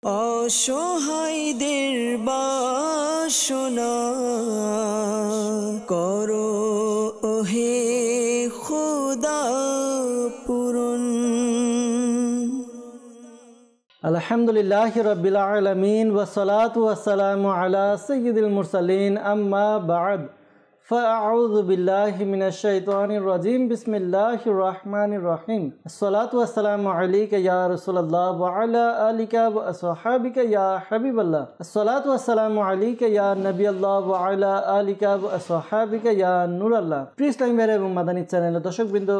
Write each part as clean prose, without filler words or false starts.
অসহায়দের বাসনা করো ওহে খোদা পূরণ। আলহামদুলিল্লাহি রাব্বিল আলামিন ওয়াসসালাতু ওয়াসসালামু আলা সাইয়্যিদিল মুরসালিন আম্মা বা'দ ফাআউযু বিল্লাহি মিনাশ শাইতানির রাজিম বিসমিল্লাহির রহমানির রহিম আসসালাতু ওয়াসসালামু আলাইকা ইয়া রাসূলুল্লাহ ওয়া আলা আলিকা ওয়া আসহাবিকা ইয়া হাবিবাল্লাহ আসসালাতু ওয়াসসালামু আলাইকা ইয়া নবিয়াল্লাহ ওয়া আলা আলিকা ওয়া আসহাবিকা ইয়া নূরাল্লাহ। প্রিয় ইসলামী ভাইরা এবং মাদানী চ্যানেলের দর্শকবৃন্দ,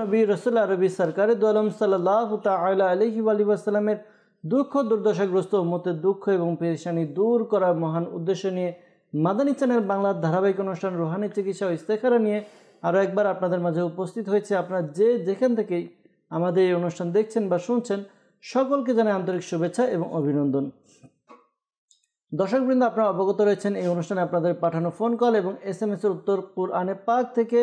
নবী রাসূল আরবি সরকারে দু আলম সাল্লাল্লাহু তাআলা আলাইহি ওয়া সাল্লামের দুঃখ দুর্দশাগ্রস্ত উম্মতের দুঃখ এবং পেরেশানি দূর করার মহান উদ্দেশ্য নিয়ে মাদানী চ্যানেল বাংলার ধারাবাহিক অনুষ্ঠান রুহানি চিকিৎসা ও ইস্তেখারা নিয়ে আরও একবার আপনাদের মাঝে উপস্থিত হয়েছে। আপনারা যেখান থেকেই আমাদের এই অনুষ্ঠান দেখছেন বা শুনছেন, সকলকে জানাই আন্তরিক শুভেচ্ছা এবং অভিনন্দন। দর্শকবৃন্দ, আপনারা অবগত রয়েছেন এই অনুষ্ঠানে আপনাদের পাঠানো ফোন কল এবং SMS এর উত্তর কুরআনে পাক থেকে,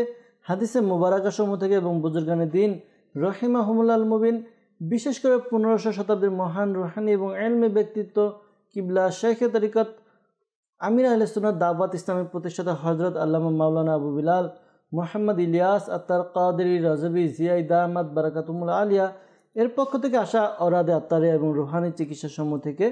হাদিসে মুবারাকা সমূহ থেকে এবং বুজুর্গানে দিন রহিমাহুমুল্লাল মুবিন, বিশেষ করে 1500 শতাব্দীর মহান রুহানি এবং ইলমি ব্যক্তিত্ব কিবলা শেখে তরিকত আমির আহলে সুন্নাত দাওয়াত ইসলামের প্রতিষ্ঠাতা হযরত আল্লামা মাওলানা আবু বিলাল মুহাম্মদ ইলিয়াস আত্তার কাদেরী রাজবি জিয়াই দামাত বারাকাতুমুল আলিয়া এর পক্ষ থেকে আসা অরাদে আত্মারে এবং রুহানি চিকিৎসা সমূহ থেকে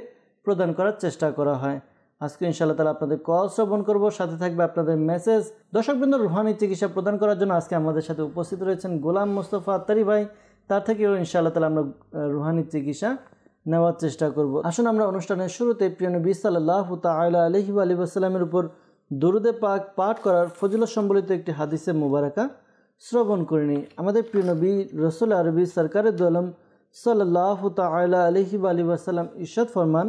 প্রদান করার চেষ্টা করা হয়। আজকে ইনশাআল্লাহ তাআলা আপনাদের কল শ্রবণ করব, সাথে থাকবে আপনাদের মেসেজ। দর্শকবৃন্দ, রুহানি চিকিৎসা প্রদান করার জন্য আজকে আমাদের সাথে উপস্থিত রয়েছেন গোলাম মোস্তফা আত্তারি ভাই। তার থেকেও ইনশাআল্লাহ তাআলা আমরা রুহানি চিকিৎসা নেওয়ার চেষ্টা করব। আসুন আমরা অনুষ্ঠানের শুরুতে প্রিয় নবী সাল্লাল্লাহু তাআলা আলাইহি ওয়া সাল্লামের উপর দুরুদে পাক পাঠ করার ফজিলত সম্বলিত একটি হাদিসে মুবারাকা শ্রবণ করে নিই। আমাদের প্রিয় নবী রাসূল আরবি সরকারে দু আলম সাল্লাল্লাহু তাআলা আলাইহি ওয়া সাল্লাম ইরশাদ ফরমান,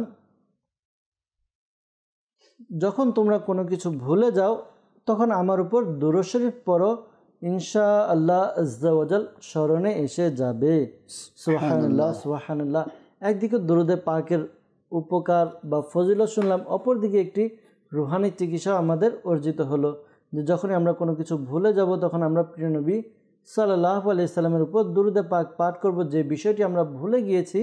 যখন তোমরা কোনো কিছু ভুলে যাও তখন আমার উপর দুরূদ শরীফ পড়ো, ইনশাআল্লাহ আজ্জা ওয়া জাল স্মরণে এসে যাবে। সুবহানাল্লাহ সুবহানাল্লাহ। একদিকে দুরুদে পাকের উপকার বা ফজিলত শুনলাম, অপরদিকে একটি রুহানি চিকিৎসা আমাদের অর্জিত হলো যে যখনই আমরা কোনো কিছু ভুলে যাব তখন আমরা প্রিয় নবী সাল্লাল্লাহু আলাইহি সাল্লামের উপর দুরুদে পাক পাঠ করব, যে বিষয়টি আমরা ভুলে গিয়েছি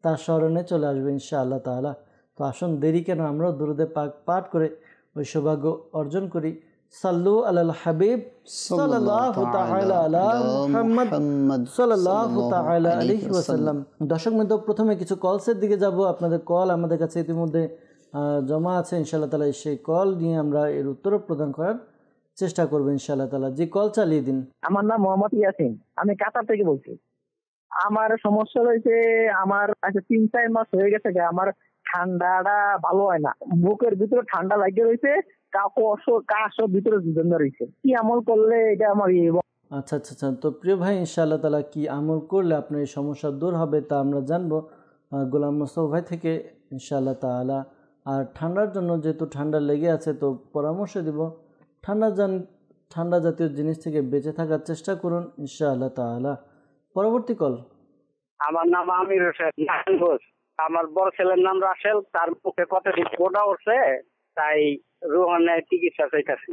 তার স্মরণে চলে আসবে ইনশাআল্লাহ তাআলা। তো আসুন দেরি কেন, আমরাও দুরুদে পাক পাঠ করে ওই সৌভাগ্য অর্জন করি। সাল্লু আলাল হাবিব সাল্লাল্লাহু তাআলা আলা মুহাম্মদ সাল্লাল্লাহু তাআলা আলাইহি ওয়াসাল্লাম। দর্শক বৃন্দ, প্রথমে কিছু কলসের দিকে যাব। আপনাদের কল আমাদের কাছে ইতিমধ্যে জমা আছে। ইনশাআল্লাহ তাআলা সেই কল নিয়ে আমরা এর উত্তর প্রদান করার চেষ্টা করব ইনশাআল্লাহ তাআলা। জি, কল চালিয়ে দিন। আমার নাম মোহাম্মদ ইয়াসিন, আমি কাতার থেকে বলছি। আমার সমস্যা রয়েছে, আমার আচ্ছা 3-4 মাস হয়ে গেছে, আমার ঠান্ডাটা ভালো হয় না, বুকের ভিতরে ঠান্ডা লাগিয়ে রয়েছে, কাশ ভিতরে জমে রয়েছে। কি আমল করলে এটা আমার আচ্ছা আচ্ছা আচ্ছা। তো প্রিয় ভাই, ইনশাআল্লাহ তাআলা কি আমল করলে আপনার এই সমস্যা দূর হবে তা আমরা জানবো গোলাম মোস্তফা ভাই থেকে ইনশাআল্লাহ তাআলা। আর ঠান্ডার জন্য যেহেতু ঠান্ডা লেগে আছে, তো পরামর্শ দিব ঠান্ডা জাতীয় জিনিস থেকে বেঁচে থাকার চেষ্টা করুন ইনশাআল্লাহ তাআলা। পরবর্তী কল। আমার নাম আমির হোসেন ঘোষ, আমার বড় ছেলের নাম রাসেল, তার মুখে কতটি ফোঁটা উঠছে, তাই রুহানি চিকিৎসা চাইতেছি।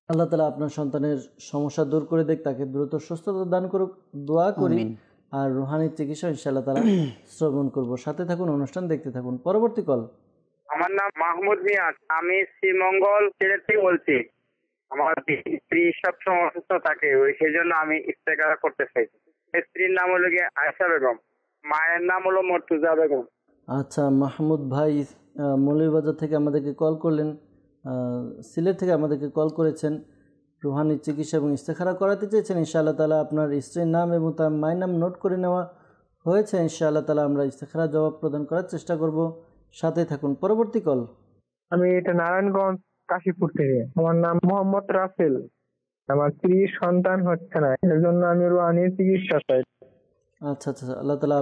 আল্লাহ তাআলা আপনার সন্তানের সমস্যা দূর করে দেখ, তাকে দ্রুত সুস্থতা দান করুক, দোয়া করি। আর রুহানি চিকিৎসা ইনশাআল্লাহ তাআলা শ্রবণ করব। সাথে থাকুন, অনুষ্ঠান দেখতে থাকুন। পরবর্তী কল। আমার নাম মাহমুদ মিয়াজ, আমি শ্রীমঙ্গল সিলেট থেকে বলছি। আমার স্ত্রী সবসময় অসুস্থ থাকে, সেই জন্য আমি ইস্তেখারা করতে চাই। স্ত্রীর নাম হলো গিয়ে আয়েশা বেগম, মায়ের নাম হলো মর্তুজা বেগম। আচ্ছা মাহমুদ ভাই মৌলভীবাজার থেকে আমাদেরকে কল করলেন, সিলেট থেকে আমাদেরকে কল করেছেন, রুহানি চিকিৎসা এবং ইস্তেখারা করাতে চেয়েছেন। ইনশাআল্লাহ তাআলা আপনার স্ত্রীর নাম এবং তার মায়ের নাম নোট করে নেওয়া হয়েছে। ইনশাআল্লাহ তাআলা আমরা ইস্তেখারা জবাব প্রদান করার চেষ্টা করব। সাথে থাকুন। পরবর্তী কল। আমি এটা নারায়ণগঞ্জ কাশীপুর থেকে। আমার নাম মোহাম্মদ রাসেল, আমার স্ত্রীর সন্তান হচ্ছে না, এর জন্য আমি রুহানি চিকিৎসা চাই। আচ্ছা আচ্ছা, আল্লাহ তাআলা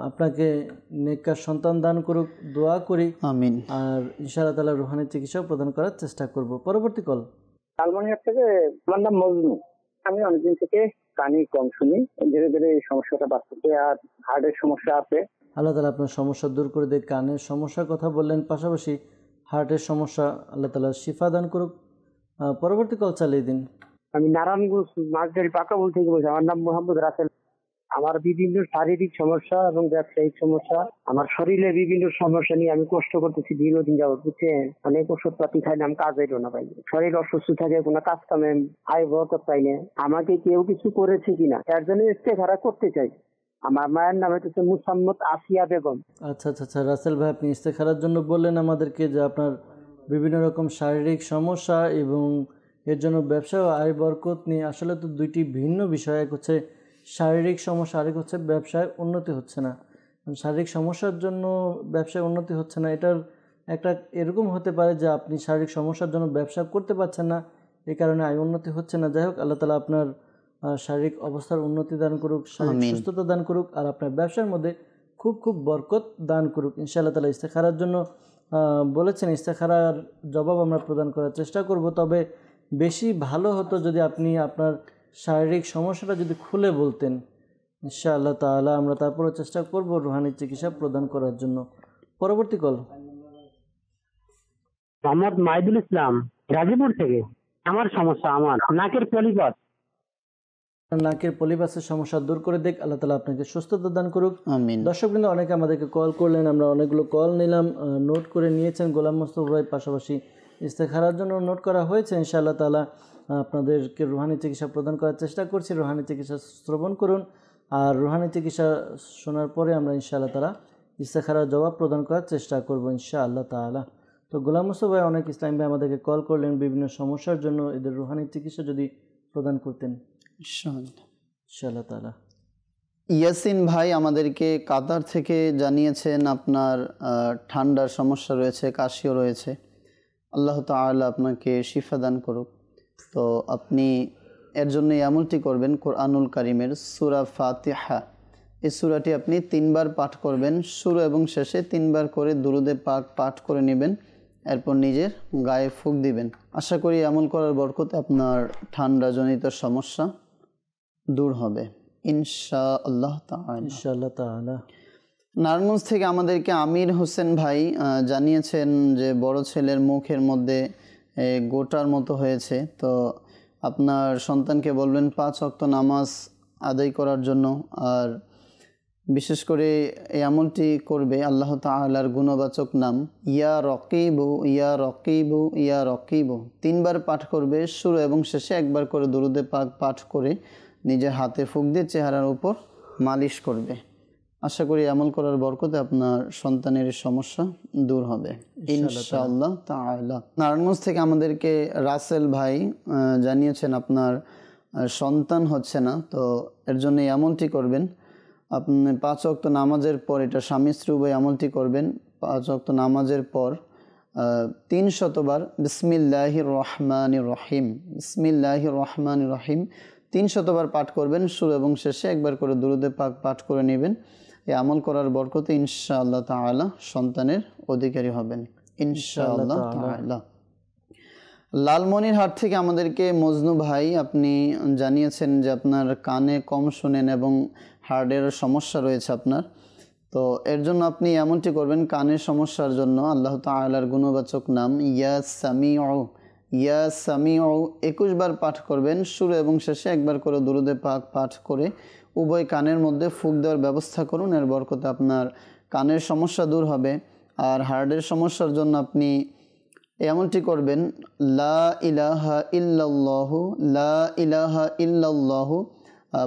আপনাকে নেককার সন্তান দান করুক, দোয়া করি, আমিন। আর ইনশাআল্লাহ তাআলা রুহানি চিকিৎসা প্রদান করার চেষ্টা করব। পরবর্তী কল। লালমনিরহাট থেকে। আমার নাম মজনু, আমি অনেকদিন থেকে কানে কম শুনি, ধীরে ধীরে এই সমস্যাটা বাড়তেছে, আর হার্টের সমস্যা আছে। আল্লাহ তাআলা আপনার সমস্যা দূর করে দেয়। কানের সমস্যার কথা বললেন, পাশাপাশি হার্টের সমস্যা, আল্লাহ তাআলা শিফা দান করুক। পরবর্তী কল চালিয়ে দিন। আমি নারায়ণগঞ্জ মাঝদারি পাকাবুল থেকে বলছি। আমার নাম মোহাম্মদ রাসেল। আমার বিভিন্ন শারীরিক সমস্যা এবং ব্যবসায়িক সমস্যা, আমার শরীরে বিভিন্ন সমস্যা নিয়ে আমি কষ্ট করতেছি দীর্ঘদিন যাবত, বুঝছেন। অনেক ওষুধ পাতি খাইলাম, কাজ হইল না ভাই। শরীর অসুস্থ থাকে, কোনো কাজ কামে আয় বরকত পাই না। আমাকে কেউ কিছু করেছে কিনা এর জন্য ইস্তেখারা করতে চাই। আমার মায়ের নাম হচ্ছে মুসাম্মদ আসিয়া বেগম। আচ্ছা আচ্ছা আচ্ছা, রাসেল ভাই, আপনি ইস্তেখারার জন্য বললেন আমাদেরকে যে আপনার বিভিন্ন রকম শারীরিক সমস্যা এবং এর জন্য ব্যবসা ও আয় বরকত নিয়ে। আসলে তো দুইটি ভিন্ন বিষয়, এক হচ্ছে শারীরিক সমস্যা, আরেক হচ্ছে ব্যবসায় উন্নতি হচ্ছে না। শারীরিক সমস্যার জন্য ব্যবসায় উন্নতি হচ্ছে না, এটার একটা এরকম হতে পারে যে আপনি শারীরিক সমস্যার জন্য ব্যবসা করতে পারছেন না, এই কারণে আয় উন্নতি হচ্ছে না। যাই হোক, আল্লাহ তাআলা আপনার শারীরিক অবস্থার উন্নতি দান করুক, শারীরিক সুস্থতা দান করুক, আর আপনার ব্যবসার মধ্যে খুব খুব বরকত দান করুক ইনশাআল্লাহ তাআলা। ইস্তেখারার জন্য বলেছেন, ইস্তেখারার জবাব আমরা প্রদান করার চেষ্টা করব। তবে বেশি ভালো হতো যদি আপনি আপনার শারীরিক সমস্যাটা যদি খুলে বলতেন ইনশাআল্লাহ তাআলা। আমরা তারপরে চেষ্টা করব রুহানি চিকিৎসা প্রদান করার জন্য। পরবর্তী কল। মোহাম্মদ মাহিদুল ইসলাম, গাজীপুর থেকে। আমার সমস্যা, আমার নাকের পলিপাস। নাকের পলিপাসের সমস্যা দূর করে দেখ আল্লাহ তাআলা, আপনাকে সুস্থতা দান করুক। আমিন। দর্শকবৃন্দ, অনেকে আমাদেরকে কল করলেন, আমরা অনেকগুলো কল নিলাম, নোট করে নিয়েছেন গোলাম মোস্তফা ভাই, পাশাপাশি ইস্তেখারার জন্য নোট করা হয়েছে। ইনশাআল্লাহ তাআলা আপনাদেরকে রুহানি চিকিৎসা প্রদান করার চেষ্টা করছি। রুহানি চিকিৎসা শ্রবণ করুন, আর রুহানি চিকিৎসা শোনার পরে আমরা ইনশাআল্লাহ তাআলা ইস্তেখারার জবাব প্রদান করার চেষ্টা করব ইনশাআল্লাহ তাআলা। তো গোলাম মোস্তফা ভাই, অনেক ইসলাম ভাই আমাদেরকে কল করলেন বিভিন্ন সমস্যার জন্য, এদের রুহানি চিকিৎসা যদি প্রদান করতেন ইনশাআল্লাহ তাআলা। ইয়াসিন ভাই আমাদেরকে কাতার থেকে জানিয়েছেন আপনার ঠান্ডার সমস্যা রয়েছে, কাশিও রয়েছে। আল্লাহ তাআলা আপনাকে শিফা দান করুক। তো আপনি এর জন্য আমলটি করবেন, কোরআনুল কারীমের সূরা ফাতিহা, এই সূরাটি আপনি 3 বার পাঠ করবেন, শুরু এবং শেষে 3 বার করে দুরুদে পাক পাঠ করে নেবেন, এরপর নিজের গায়ে ফুঁক দিবেন। আশা করি আমল করার বরকতে আপনার ঠান্ডাজনিত সমস্যা দূর হবে ইনশাআল্লাহ তাআলা। ইনশাআল্লাহ তাআলা। নারায়ণগঞ্জ থেকে আমাদেরকে আমির হোসেন ভাই জানিয়েছেন যে বড় ছেলের মুখের মধ্যে গোটার মতো হয়েছে। তো আপনার সন্তানকে বলবেন 5 ওয়াক্ত নামাজ আদায় করার জন্য, আর বিশেষ করে এই আমলটি করবে আল্লাহ তাআলার গুণবাচক নাম ইয়া রকিবু ইয়া রকিবু ইয়া রকিবু 3 বার পাঠ করবে, শুরু এবং শেষে 1 বার করে দুরুদে পাক পাঠ করে নিজের হাতে ফুঁক দিয়ে চেহারার উপর মালিশ করবে। আশা করি আমল করার বরকতে আপনার সন্তানের সমস্যা দূর হবে ইনশাআল্লাহ তাআলা। নারায়ণগঞ্জ থেকে আমাদেরকে রাসেল ভাই জানিয়েছেন আপনার সন্তান হচ্ছে না, তো এর জন্য এই আমলটি করবেন। আপনি 5 ওয়াক্ত নামাজের পর, এটা স্বামী স্ত্রী উভয় আমলটি করবেন, 5 ওয়াক্ত নামাজের পর 300 বার বিসমিল্লাহির রহমানির রহিম, বিসমিল্লাহির রহমানির রহিম 300 বার পাঠ করবেন, শুরু এবং শেষে 1 বার করে দুরুদে পাক পাঠ করে নেবেন। এই আমল করার বরকতে ইনশাআল্লাহ তাআলা সন্তানের অধিকারী হবেন ইনশাআল্লাহ তাআলা। লালমনিরহাট থেকে আমাদেরকে মজনু ভাই আপনি জানিয়েছেন যে আপনার কানে কম শোনেন এবং হার্টের সমস্যা রয়েছে আপনার। তো এর জন্য আপনি এমনটি করবেন, কানের সমস্যার জন্য আল্লাহ তাআলার গুণবাচক নাম ইয়া সামিউ, ইয়া সামিউ 21 বার পাঠ করবেন, শুরু এবং শেষে 1 বার করে দুরুদে পাক পাঠ করে উভয় কানের মধ্যে ফুঁক দেওয়ার ব্যবস্থা করুন। এর বরকতে আপনার কানের সমস্যা দূর হবে। আর হার্টের সমস্যার জন্য আপনি এমনটি করবেন লা ইলাহা ইল্লাল্লাহু, লা ইলাহা ইল্লাল্লাহু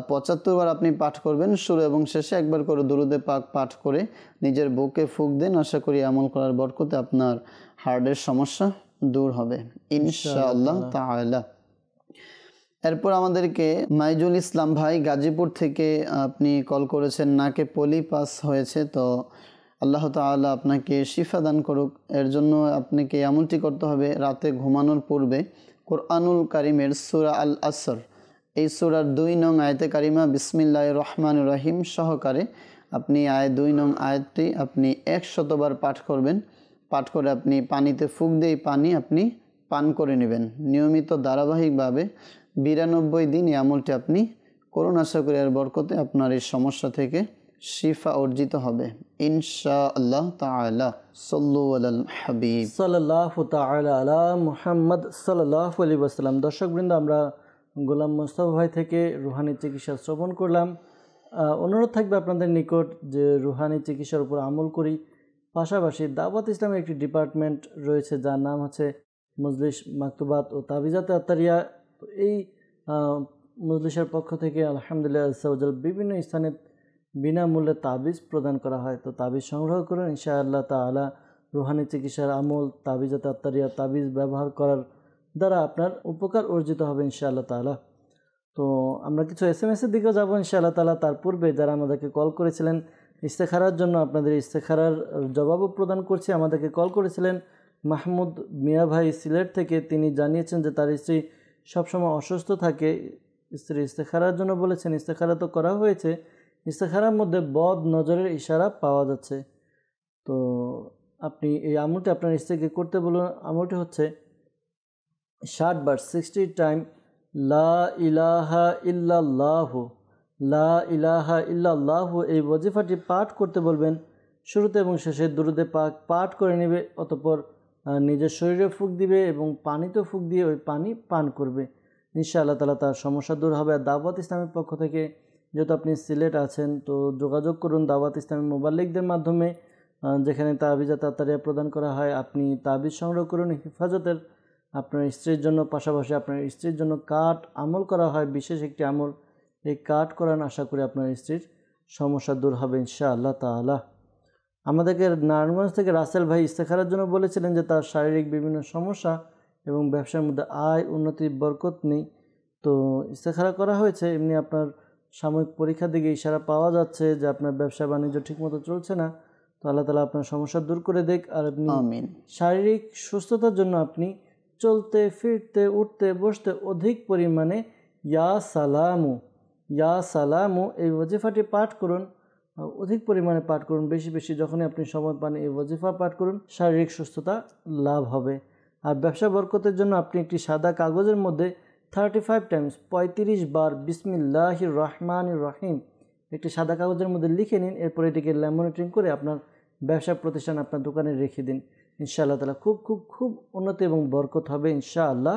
75 বার আপনি পাঠ করবেন, শুরু এবং শেষে 1 বার করে দুরুদে পাক পাঠ করে নিজের বুকে ফুঁক দেন। আশা করি আমল করার বরকতে আপনার হার্টের সমস্যা দূর হবে ইনশাআল্লাহ তাআলা। এরপর আমাদেরকে মাইজুল ইসলাম ভাই গাজীপুর থেকে আপনি কল করেছেন, নাকে পলিপাস হয়েছে। তো আল্লাহ তাআলা আপনাকে শিফা দান করুক। এর জন্য আপনাকে এমনটি করতে হবে, রাতে ঘুমানোর পূর্বে কোরআনুল কারীমের সূরা আল আসর, এই সূরার 2 নং আয়াতে কারিমা বিসমিল্লাহির রহমানির রহিম সহকারে আপনি 2 নং আয়াতটি আপনি 100 বার পাঠ করবেন। পাঠ করে আপনি পানিতে ফুঁক দিয়ে পানি আপনি পান করে নেবেন নিয়মিত ধারাবাহিকভাবে 92 দিন এই আমলটি আপনি করুন। আশা করি এর বরকতে আপনার এই সমস্যা থেকে শিফা অর্জিত হবে ইনশাআল্লাহ তাআলা। সাল্লু আলাল হাবিব সাল্লাল্লাহু তাআলা আলা মুহাম্মদ সাল্লাল্লাহু আলাইহি ওয়াসাল্লাম। দর্শকবৃন্দ, আমরা গোলাম মোস্তফা ভাই থেকে রুহানি চিকিৎসা শ্রবণ করলাম। অনুরোধ থাকবে আপনাদের নিকট যে রুহানি চিকিৎসার উপর আমল করি, পাশাপাশি দাওয়াত ইসলামের একটি ডিপার্টমেন্ট রয়েছে যার নাম হচ্ছে মজলিস মাকতুবাত ও তাবিজাতে আত্তারিয়া। তো এই মজলিসের পক্ষ থেকে আলহামদুলিল্লাহ আজ্জাওয়াজাল বিভিন্ন স্থানে বিনামূল্যে তাবিজ প্রদান করা হয়। তো তাবিজ সংগ্রহ করুন, ইনশাআল্লাহ তাআলা রুহানি চিকিৎসার আমল, তাবিজাতে আত্তারিয়া তাবিজ ব্যবহার করার দ্বারা আপনার উপকার অর্জিত হবে ইনশাআল্লাহ তাআলা। তো আমরা কিছু SMS-এর দিকেও যাবো ইনশাআল্লাহ তাআলা। তার পূর্বে যারা আমাদেরকে কল করেছিলেন ইস্তেখারার জন্য, আপনাদের ইস্তেখারার জবাবও প্রদান করছি। আমাদেরকে কল করেছিলেন মাহমুদ মিয়া ভাই সিলেট থেকে। তিনি জানিয়েছেন যে তার স্ত্রী সবসময় অসুস্থ থাকে, স্ত্রী ইস্তেখারার জন্য বলেছেন। ইস্তেখারা তো করা হয়েছে, ইস্তেখারার মধ্যে বদ নজরের ইশারা পাওয়া যাচ্ছে। তো আপনি এই আমলটি আপনার স্ত্রীকে করতে বলুন। আমলটি হচ্ছে 60 বার 60 টাইম লা ইলাহা ইল্লাল্লাহু, লা ইলাহা ইল্লাল্লাহু এই ওয়াজিফাটি পাঠ করতে বলবেন। শুরুতে এবং শেষে দুরুদে পাক পাঠ করে নেবে, অতঃপর নিজের শরীরে ফুঁক দিবে এবং পানিতে ফুঁক দিয়ে ওই পানি পান করবে। ইনশাআল্লাহ তাআলা তার সমস্যা দূর হবে। আর দাওয়াত ইসলামের পক্ষ থেকে যেহেতু আপনি সিলেট আছেন, তো যোগাযোগ করুন দাওয়াত ইসলামের মোবাল্লিকদের মাধ্যমে, যেখানে তাবিজাতে আত্তারিয়া প্রদান করা হয়। আপনি তাবিজ সংগ্রহ করুন হেফাজতের আপনার স্ত্রীর জন্য, পাশাপাশি আপনার স্ত্রীর জন্য কাঠ আমল করা হয়, বিশেষ একটি আমল। এই কাঠ করান, আশা করি আপনার স্ত্রীর সমস্যা দূর হবে ইনশাআল্লাহ তাআলা। আমাদেরকে নারায়ণগঞ্জ থেকে রাসেল ভাই ইস্তেখারার জন্য বলেছিলেন যে তার শারীরিক বিভিন্ন সমস্যা এবং ব্যবসার মধ্যে আয় উন্নতি বরকত নেই। তো ইস্তেখারা করা হয়েছে, এমনি আপনার সাময়িক পরীক্ষার দিকে ইশারা পাওয়া যাচ্ছে যে আপনার ব্যবসা বাণিজ্য ঠিকমতো চলছে না। তো আল্লাহ তাআলা আপনার সমস্যা দূর করে দেখ। আর আপনি শারীরিক সুস্থতার জন্য আপনি চলতে ফিরতে উঠতে বসতে অধিক পরিমাণে ইয়া সালামু এই ওয়াজিফাটি পাঠ করুন, অধিক পরিমাণে পাঠ করুন, বেশি বেশি যখনই আপনি সময় পান এই ওয়াজিফা পাঠ করুন, শারীরিক সুস্থতা লাভ হবে। আর ব্যবসা বরকতের জন্য আপনি একটি সাদা কাগজের মধ্যে 35 টাইমস 35 বার বিসমিল্লাহির রহমানির রহিম একটি সাদা কাগজের মধ্যে লিখে নিন। এরপর এটিকে ল্যামিনেটিং করে আপনার ব্যবসা প্রতিষ্ঠান আপনার দোকানে রেখে দিন। ইনশাআল্লাহ তাআলা খুব খুব খুব উন্নতি এবং বরকত হবে ইনশাআল্লাহ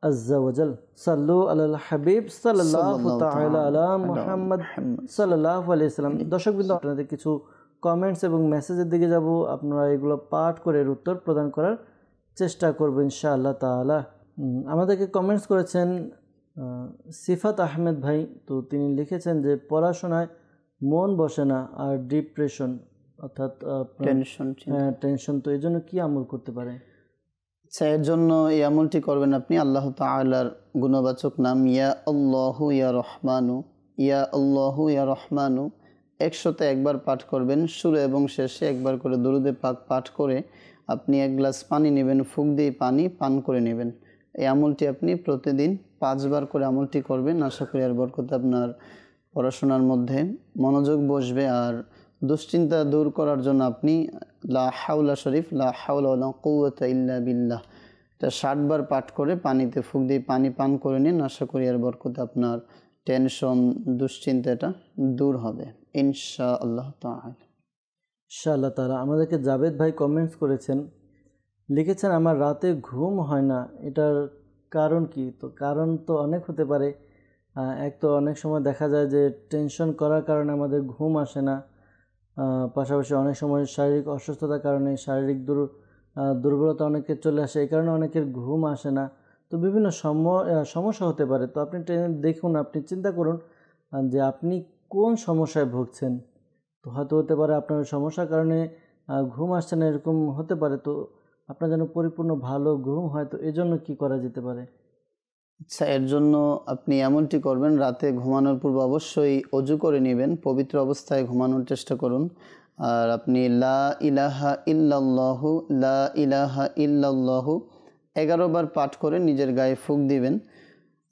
আজ্জা ওয়াজাল। সাল্লু আলাল হাবিব সাল্লাল্লাহু তাআলা আলা মুহাম্মদ সাল্লাল্লাহু আলাইহি ওয়াসাল্লাম। দর্শকবৃন্দ, আপনাদের কিছু কমেন্টস এবং মেসেজের দিকে যাব, আপনারা এগুলো পাঠ করে এর উত্তর প্রদান করার চেষ্টা করব ইনশাআল্লাহ তাআলা। আমাদেরকে কমেন্টস করেছেন সিফাত আহমেদ ভাই। তো তিনি লিখেছেন যে পড়াশোনায় মন বসে না আর ডিপ্রেশন অর্থাৎ টেনশন, তো এই জন্য কী আমল করতে পারে? আচ্ছা, এর জন্য এই আমলটি করবেন আপনি আল্লাহ তাআলার গুণবাচক নাম ইয়া আল্লাহু ইয়া রহমানু, ইয়া আল্লাহু ইয়া রহমানু 100তে একবার পাঠ করবেন। শুরু এবং শেষে একবার করে দুরুদে পাক পাঠ করে আপনি 1 গ্লাস পানি নেবেন, ফুঁক দিয়ে পানি পান করে নেবেন। এই আমলটি আপনি প্রতিদিন 5 বার করে আমলটি করবেন। আশা করি আর বরকতে আপনার পড়াশোনার মধ্যে মনোযোগ বসবে। আর দুশ্চিন্তা দূর করার জন্য আপনি লা হাওলা শরীফ, লা হাওলা ওয়ালা কুওয়াতা ইল্লা বিল্লাহ, এটা 60 বার পাঠ করে পানিতে ফুঁক দিয়ে পানি পান করে নিন। আশা করি আর বরকতে আপনার টেনশন দুশ্চিন্তাটা দূর হবে ইনশাআল্লাহ তাআলা। ইনশাআল্লাহ তাআলা। আমাদেরকে জাভেদ ভাই কমেন্টস করেছেন, লিখেছেন আমার রাতে ঘুম হয় না, এটার কারণ কি? তো কারণ তো অনেক হতে পারে। এক তো অনেক সময় দেখা যায় যে টেনশন করার কারণে আমাদের ঘুম আসে না, পাশাপাশি অনেক সময় শারীরিক অসুস্থতার কারণে শারীরিক দুর্বলতা অনেকের চলে আসে, এই কারণে অনেকের ঘুম আসে না। তো বিভিন্ন সমস্যা হতে পারে। তো আপনি দেখুন, আপনি চিন্তা করুন যে আপনি কোন সমস্যায় ভুগছেন। তো হয়তো হতে পারে আপনার সমস্যার কারণে ঘুম আসছে না, এরকম হতে পারে। তো আপনার যেন পরিপূর্ণ ভালো ঘুম হয়, তো এজন্য কি করা যেতে পারে? আচ্ছা, এর জন্য আপনি এমনটি করবেন, রাতে ঘুমানোর পূর্বে অবশ্যই অজু করে নেবেন, পবিত্র অবস্থায় ঘুমানোর চেষ্টা করুন। আর আপনি লা ইলাহা ইল্লাল্লাহু, লা ইলাহা ইল্লাল্লাহু 11 বার পাঠ করে নিজের গায়ে ফুঁক দিবেন।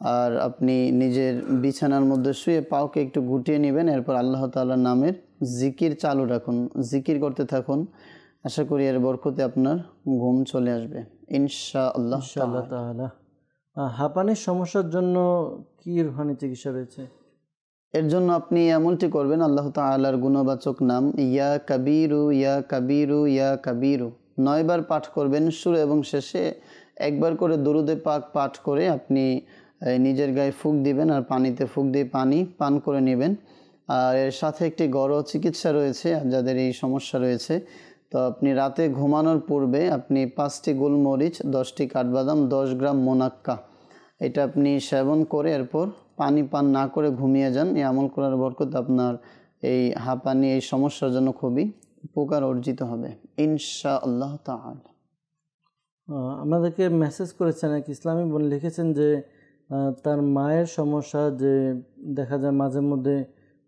আর আপনি নিজের বিছানার মধ্যে শুয়ে পাওকে একটু গুটিয়ে নেবেন। এরপর আল্লাহ তাআলার নামের জিকির চালু রাখুন, জিকির করতে থাকুন। আশা করি এর বরকতে আপনার ঘুম চলে আসবে ইনশাআল্লাহ তাআলা। হাঁপানির সমস্যার জন্য কি রুহানি চিকিৎসা রয়েছে? এর জন্য আপনি এমনটি করবেন, আল্লাহ তাআলার গুণবাচক নাম ইয়া কাবীরু, ইয়া কাবীরু, ইয়া কাবীরু 9 বার পাঠ করবেন। শুরু এবং শেষে একবার করে দরুদে পাক পাঠ করে আপনি নিজের গায়ে ফুঁক দিবেন আর পানিতে ফুঁক দিয়ে পানি পান করে নেবেন। আর এর সাথে একটি ঘরোয়া চিকিৎসা রয়েছে যাদের এই সমস্যা রয়েছে। তো আপনি রাতে ঘুমানোর পূর্বে আপনি 5টি গোলমরিচ, 10টি কাঠবাদাম, 10 গ্রাম মোনাক্কা এটা আপনি সেবন করে এরপর পানি পান না করে ঘুমিয়ে যান। এই আমল করার বরকত আপনার এই হাঁপানি এই সমস্যার জন্য খুবই উপকার অর্জিত হবে ইনশাআল্লাহ তাআলা। আমাদেরকে মেসেজ করেছেন এক ইসলামী বোন, লিখেছেন যে তার মায়ের সমস্যা, যে দেখা যায় মাঝে মধ্যে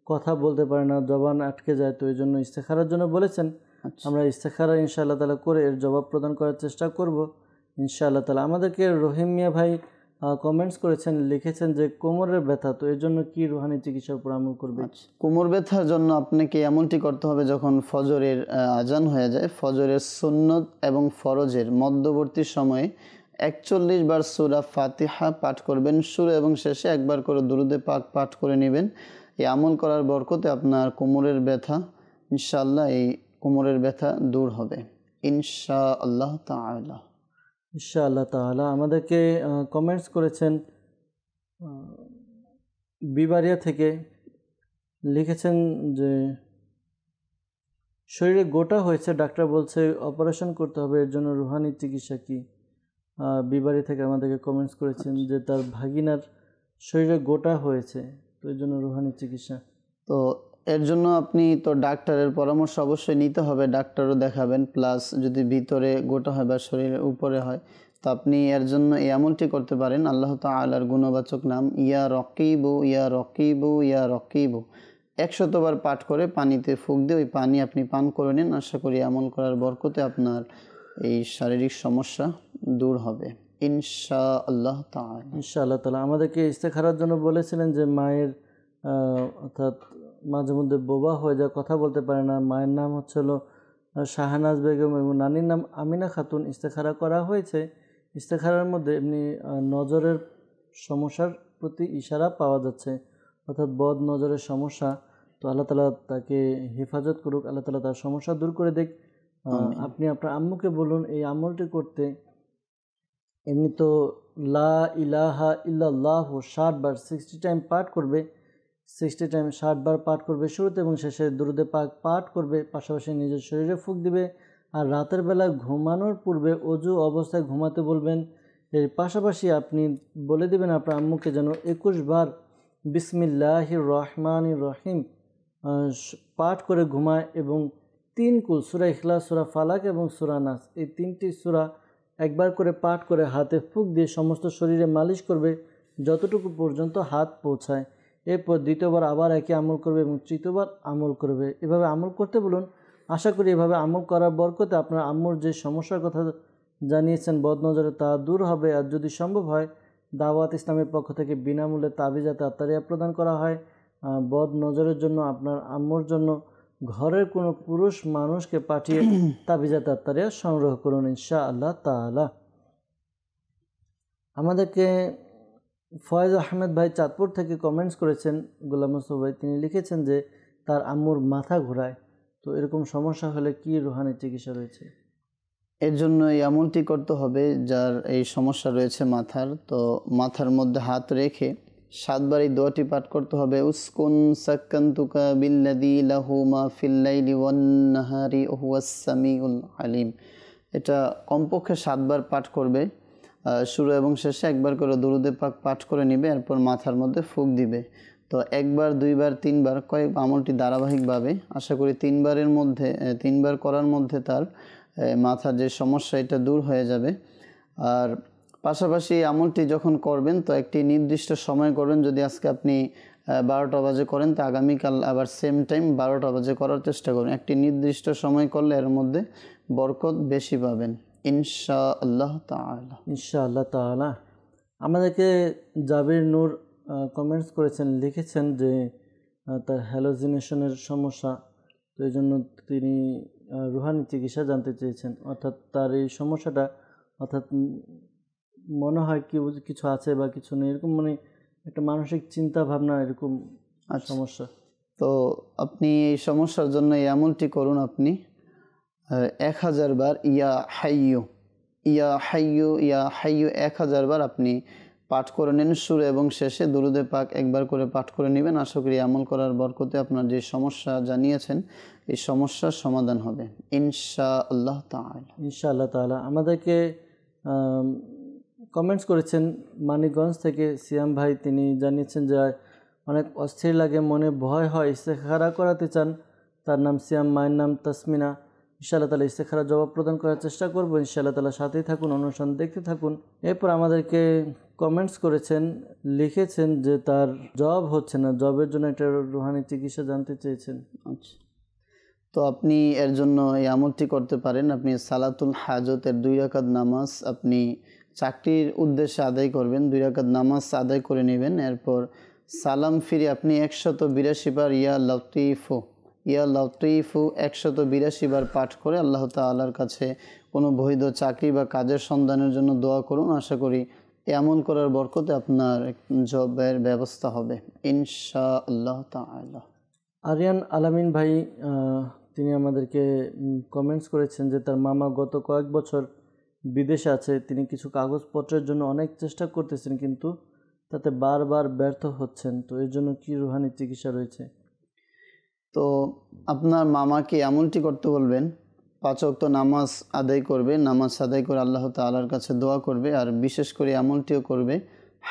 কথা বলতে পারে না, জবান আটকে যায়, তো এই জন্য ইস্তেখারার জন্য বলেছেন। আমরা ইস্তেখারা ইনশাআল্লাহ তাআলা করে এর জবাব প্রদান করার চেষ্টা করব ইনশাআল্লাহ তাআলা। আমাদেরকে রহিম মিয়া ভাই কমেন্টস করেছেন, লিখেছেন যে কোমরের ব্যথা, তো এর জন্য কি রুহানি চিকিৎসার উপর আমল করবে? কোমর ব্যথার জন্য আপনাকে এমনটি করতে হবে, যখন ফজরের আজান হয়ে যায়, ফজরের সুন্নত এবং ফরজের মধ্যবর্তী সময়ে 41 বার সূরা ফাতিহা পাঠ করবেন, শুরু এবং শেষে একবার করে দুরুদে পাক পাঠ করে নেবেন। এই আমল করার বরকতে আপনার কোমরের ব্যথা ইনশাআল্লাহ, এই কোমরের ব্যথা দূর হবে ইনশাআল্লাহ তাআলা। ইনশাআল্লাহ তাআলা। আমাদেরকে কমেন্টস করেছেন বিবারিয়া থেকে, লিখেছেন যে শরীরে গোটা হয়েছে, ডাক্তার বলছে অপারেশন করতে হবে, এর জন্য রুহানি চিকিৎসা কি? বিবারি থেকে আমাদেরকে কমেন্টস করেছেন যে তার ভাগিনার শরীরে গোটা হয়েছে, তো এর জন্য রুহানি চিকিৎসা। তো এর জন্য আপনি তো ডাক্তারের পরামর্শ অবশ্যই নিতে হবে, ডাক্তারও দেখাবেন, প্লাস যদি ভিতরে গোটা হয় বা শরীরের উপরে হয়, তো আপনি এর জন্য এই আমলটি করতে পারেন। আল্লাহ তাআলার গুণবাচক নাম ইয়া রকিবু ইয়া রকিবু ইয়া রকিবু 100 বার পাঠ করে পানিতে ফুঁক দিয়ে ওই পানি আপনি পান করে নিন। আশা করি আমল করার বরকতে আপনার এই শারীরিক সমস্যা দূর হবে ইনশাআল্লাহ তাআলা। ইনশাআল্লাহ তাআলা। আমাদেরকে ইস্তেখারার জন্য বলেছিলেন যে মায়ের অর্থাৎ মাঝে মধ্যে বোবা হয়ে যায়, কথা বলতে পারে না। মায়ের নাম হলো শাহনাজ বেগম এবং নানির নাম আমিনা খাতুন। ইস্তেখারা করা হয়েছে। ইস্তেখারার মধ্যে এমনি নজরের সমস্যার প্রতি ইশারা পাওয়া যাচ্ছে, অর্থাৎ বদ নজরের সমস্যা। তো আল্লাহ তাআলা তাকে হেফাজত করুক, আল্লাহ তাআলা তার সমস্যা দূর করে দিক। আপনি আপনার আম্মুকে বলুন এই আমলটি করতে। এমনি তো লা ইলাহা ইল্লাল্লাহ 60 বার 60 টাইম পাঠ করবে, 60 টাইম 60 বার পাঠ করবে, শুরুতে এবং শেষে দুরুদে পাক পাঠ করবে, পাশাপাশি নিজের শরীরে ফুঁক দিবে। আর রাতের বেলা ঘুমানোর পূর্বে অজু অবস্থায় ঘুমাতে বলবেন। এর পাশাপাশি আপনি বলে দেবেন আপনার আম্মুকে যেন 21 বার বিসমিল্লাহির রহমানির রহিম পাঠ করে ঘুমায় এবং 3 কুল সূরা ইখলাস, সূরা ফালাক এবং সূরা নাস, এই 3টি সূরা একবার করে পাঠ করে হাতে ফুঁক দিয়ে সমস্ত শরীরে মালিশ করবে যতটুকু পর্যন্ত হাত পৌঁছায়। এরপর দ্বিতীয়বার আবার একই আমল করবে এবং তৃতীয়বার আমল করবে। এভাবে আমল করতে বলুন। আশা করি এভাবে আমল করার বরকতে আপনার আম্মুর যে সমস্যার কথা জানিয়েছেন বদনজরে তা দূর হবে। আর যদি সম্ভব হয় দাওয়াত ইসলামের পক্ষ থেকে বিনামূল্যে তাবিজাতে আত্মারিয়া প্রদান করা হয়। বদ নজরের জন্য আপনার আম্মুর জন্য ঘরের কোনো পুরুষ মানুষকে পাঠিয়ে তাবিজাতে আত্মারিয়া সংগ্রহ করুন ইনশাআল্লাহ তাআলা। আমাদেরকে ফয়েজ আহমেদ ভাই চাঁদপুর থেকে কমেন্টস করেছেন, গোলাম মুস্তফা ভাই, তিনি লিখেছেন যে তার আম্মুর মাথা ঘোরায়, তো এরকম সমস্যা হলে কি রুহানি চিকিৎসা রয়েছে? এর জন্য এই আমলটি করতে হবে যার এই সমস্যা রয়েছে মাথার। তো মাথার মধ্যে হাত রেখে 7 বার এই দোয়াটি পাঠ করতে হবে, উসকুন সাক্কান্তুকা বিল্লাযী লাহু মা ফিল লাইলি ওয়ান নাহারি ওয়া হুয়াস সামিউল আলিম। এটা কমপক্ষে 7 বার পাঠ করবে, শুরু এবং শেষে একবার করে দুরুদে পাক পাঠ করে নেবে, এরপর মাথার মধ্যে ফুঁক দিবে। তো 1 বার 2 বার 3 বার কয়েক আমলটি ধারাবাহিকভাবে, আশা করি 3 বারের মধ্যে 3 বার করার মধ্যে তার মাথার যে সমস্যা এটা দূর হয়ে যাবে। আর পাশাপাশি আমলটি যখন করবেন তো একটি নির্দিষ্ট সময় করবেন। যদি আজকে আপনি 12টা বাজে করেন তো আগামীকাল আবার সেম টাইম 12টা বাজে করার চেষ্টা করুন। একটি নির্দিষ্ট সময় করলে এর মধ্যে বরকত বেশি পাবেন ইনশাআল্লাহ তাআলা। ইনশাআল্লাহ তাআলা। আমাদেরকে জাবির নূর কমেন্টস করেছেন, লিখেছেন যে তার হ্যালোজিনেশনের সমস্যা, তো এই জন্য তিনি রুহানি চিকিৎসা জানতে চেয়েছেন। অর্থাৎ তার এই সমস্যাটা, অর্থাৎ মনে হয় কি কিছু আছে বা কিছু নেই, এরকম মানে একটা মানসিক চিন্তা ভাবনা এরকম সমস্যা। তো আপনি এই সমস্যার জন্য এই আমলটি করুন। আপনি 1000 বার ইয়া হাইয়ু ইয়া হাইয়ু ইয়া হাইয়ু 1000 বার আপনি পাঠ করে নিন, শুরু এবং শেষে দুরুদে পাক একবার করে পাঠ করে নেবেন। আশা করি আমল করার বরকতে আপনার যে সমস্যা জানিয়েছেন এই সমস্যার সমাধান হবে ইনশাআল্লাহ তাআলা। ইনশাআল্লাহ তাআলা। আমাদেরকে কমেন্টস করেছেন মানিকগঞ্জ থেকে সিয়াম ভাই, তিনি জানিয়েছেন যে অনেক অস্থির লাগে, মনে ভয় হয়, ইস্তেখারা করাতে চান। তার নাম সিয়াম, মায়ের নাম তাসমিনা। ইনশাআল্লাহ তাআলা ইস্তেখারা জবাব প্রদান করার চেষ্টা করবো। ইনশাআল্লাহ তাআলা সাথেই থাকুন, অনুষ্ঠান দেখতে থাকুন। এরপর আমাদেরকে কমেন্টস করেছেন, লিখেছেন যে তার জব হচ্ছে না, জবের জন্য একটা রুহানি চিকিৎসা জানতে চেয়েছেন। আচ্ছা, তো আপনি এর জন্য এই আমলটি করতে পারেন। আপনি সালাতুল হাজতের 2 রাকাত নামাজ আপনি চাকরির উদ্দেশ্যে আদায় করবেন, 2 রাকাত নামাজ আদায় করে নেবেন। এরপর সালাম ফিরে আপনি 182 বার ইয়া লতিফু 182 বার পাঠ করে আল্লাহ তাআলার কাছে কোনো বৈধ চাকরি বা কাজের সন্ধানের জন্য দোয়া করুন। আশা করি এমন করার বরকতে আপনার জবের ব্যবস্থা হবে ইনশাআল্লাহ তাআলা। আরিয়ান আলামিন ভাই, তিনি আমাদেরকে কমেন্টস করেছেন যে তার মামা গত কয়েক বছর বিদেশে আছে। তিনি কিছু কাগজপত্রের জন্য অনেক চেষ্টা করতেছেন, কিন্তু তাতে বারবার ব্যর্থ হচ্ছেন। তো এর জন্য কি রুহানি চিকিৎসা রয়েছে? তো আপনার মামাকে এমনটি করতে বলবেন, 5 ওয়াক্ত নামাজ আদায় করবে, নামাজ আদায় করে আল্লাহ তাআলার কাছে দোয়া করবে। আর বিশেষ করে এমনটিও করবে,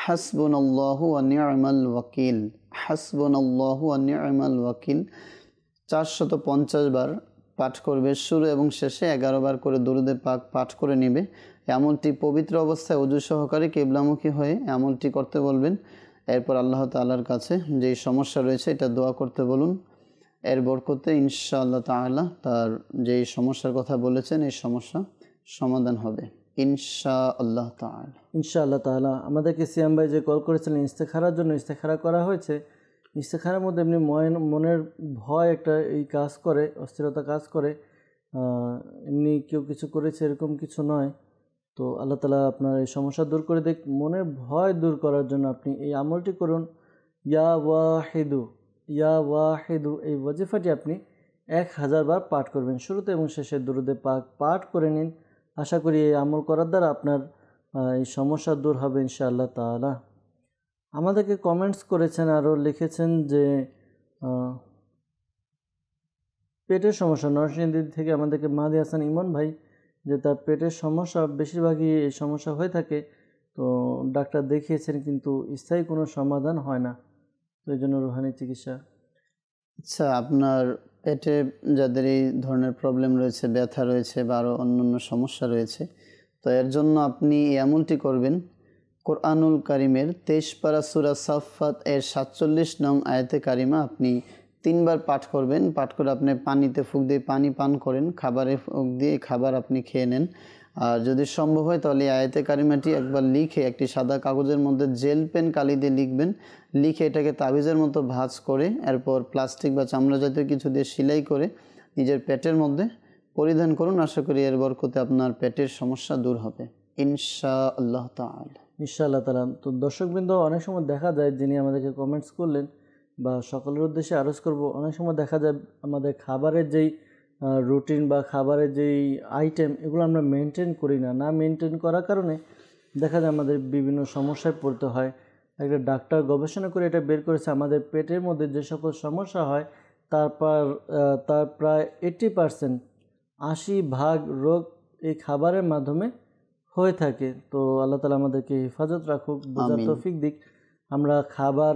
হাসবুনাল্লাহু ওয়া নি'মাল ওয়াকিল, হাসবুনাল্লাহু ওয়া নি'মাল ওয়াকিল 450 বার পাঠ করবে। শুরু এবং শেষে 11 বার করে দুরুদে পাক পাঠ করে নেবে। এমনটি পবিত্র অবস্থায় ওযু সহকারে কিবলামুখী হয়ে এমনটি করতে বলবেন। এরপর আল্লাহ তাআলার কাছে যেই সমস্যা রয়েছে এটা দোয়া করতে বলুন। এর বরকতে ইনশাআল্লাহ তাআলা তার যেই সমস্যার কথা বলেছেন এই সমস্যা সমাধান হবে ইনশাআল্লাহ তাআলা। ইনশাআল্লাহ তাআলা। আমাদেরকে সিয়াম ভাই যে কল করেছিলেন ইস্তেখারার জন্য, ইস্তেখারা করা হয়েছে। ইস্তেখারার মধ্যে এমনি মনের ভয় একটা এই কাজ করে, অস্থিরতা কাজ করে, এমনি কেউ কিছু করেছে এরকম কিছু নয়। তো আল্লাহ তাআলা আপনার এই সমস্যা দূর করে দেখ। মনের ভয় দূর করার জন্য আপনি এই আমলটি করুন, ইয়া ওয়াহিদু এই ওয়াজিফাটি আপনি 1000 বার পাঠ করবেন। শুরুতে এবং শেষে দুরুদে পাক পাঠ করে নিন। আশা করি এই আমল করার দ্বারা আপনার এই সমস্যা দূর হবে ইনশাআল্লাহ তাআলা। আমাদেরকে কমেন্টস করেছেন, আরও লিখেছেন যে পেটের সমস্যা, নরসিংদী থেকে আমাদেরকে মাহাদি হাসান ইমন ভাই, যে তার পেটের সমস্যা বেশিরভাগই এই সমস্যা হয়ে থাকে। তো ডাক্তার দেখিয়েছেন কিন্তু স্থায়ী কোনো সমাধান হয় না। তো এই জন্য রুহানি চিকিৎসা। আচ্ছা, আপনার পেটে যাদের এই ধরনের প্রবলেম রয়েছে, ব্যথা রয়েছে বা আরও অন্যান্য সমস্যা রয়েছে, তো এর জন্য আপনি এমনটি করবেন, কোরআনুল কারিমের 23 পারা সূরা সাফফাত এর 47 নং আয়াতে কারিমা আপনি 3 বার পাঠ করবেন। পাঠ করে আপনি পানিতে ফুঁক দিয়ে পানি পান করেন, খাবারে ফুঁক দিয়ে খাবার আপনি খেয়ে নেন। আর যদি সম্ভব হয় তাহলে আয়াতে কারিমাটি একবার লিখে একটি সাদা কাগজের মধ্যে জেল পেন কালি দিয়ে লিখবেন। লিখে এটাকে তাবিজের মতো ভাঁজ করে এরপর প্লাস্টিক বা চামড়া জাতীয় কিছু দিয়ে সেলাই করে নিজের পেটের মধ্যে পরিধান করুন। আশা করি এর বরকতে আপনার পেটের সমস্যা দূর হবে ইনশাআল্লাহ তাআলা। ইনশাআল্লাহ তাআলা। তো দর্শকবৃন্দ, অনেক সময় দেখা যায় যিনি আমাদেরকে কমেন্টস করলেন বা সকলের উদ্দেশ্যে আরজ করব, অনেক সময় দেখা যায় আমাদের খাবারের যেই রুটিন বা খাবারের যেই আইটেম এগুলো আমরা মেনটেন করি না মেনটেন করার কারণে দেখা যায় আমাদের বিভিন্ন সমস্যায় পড়তে হয়। একটা ডাক্তার গবেষণা করে এটা বের করেছে, আমাদের পেটের মধ্যে যে সকল সমস্যা হয় তার প্রায় 80% 80% রোগ এই খাবারের মাধ্যমে হয়ে থাকে। তো আল্লাহ তাআলা আমাদেরকে হেফাজত রাখুক, বোঝার তৌফিক দিক। আমরা খাবার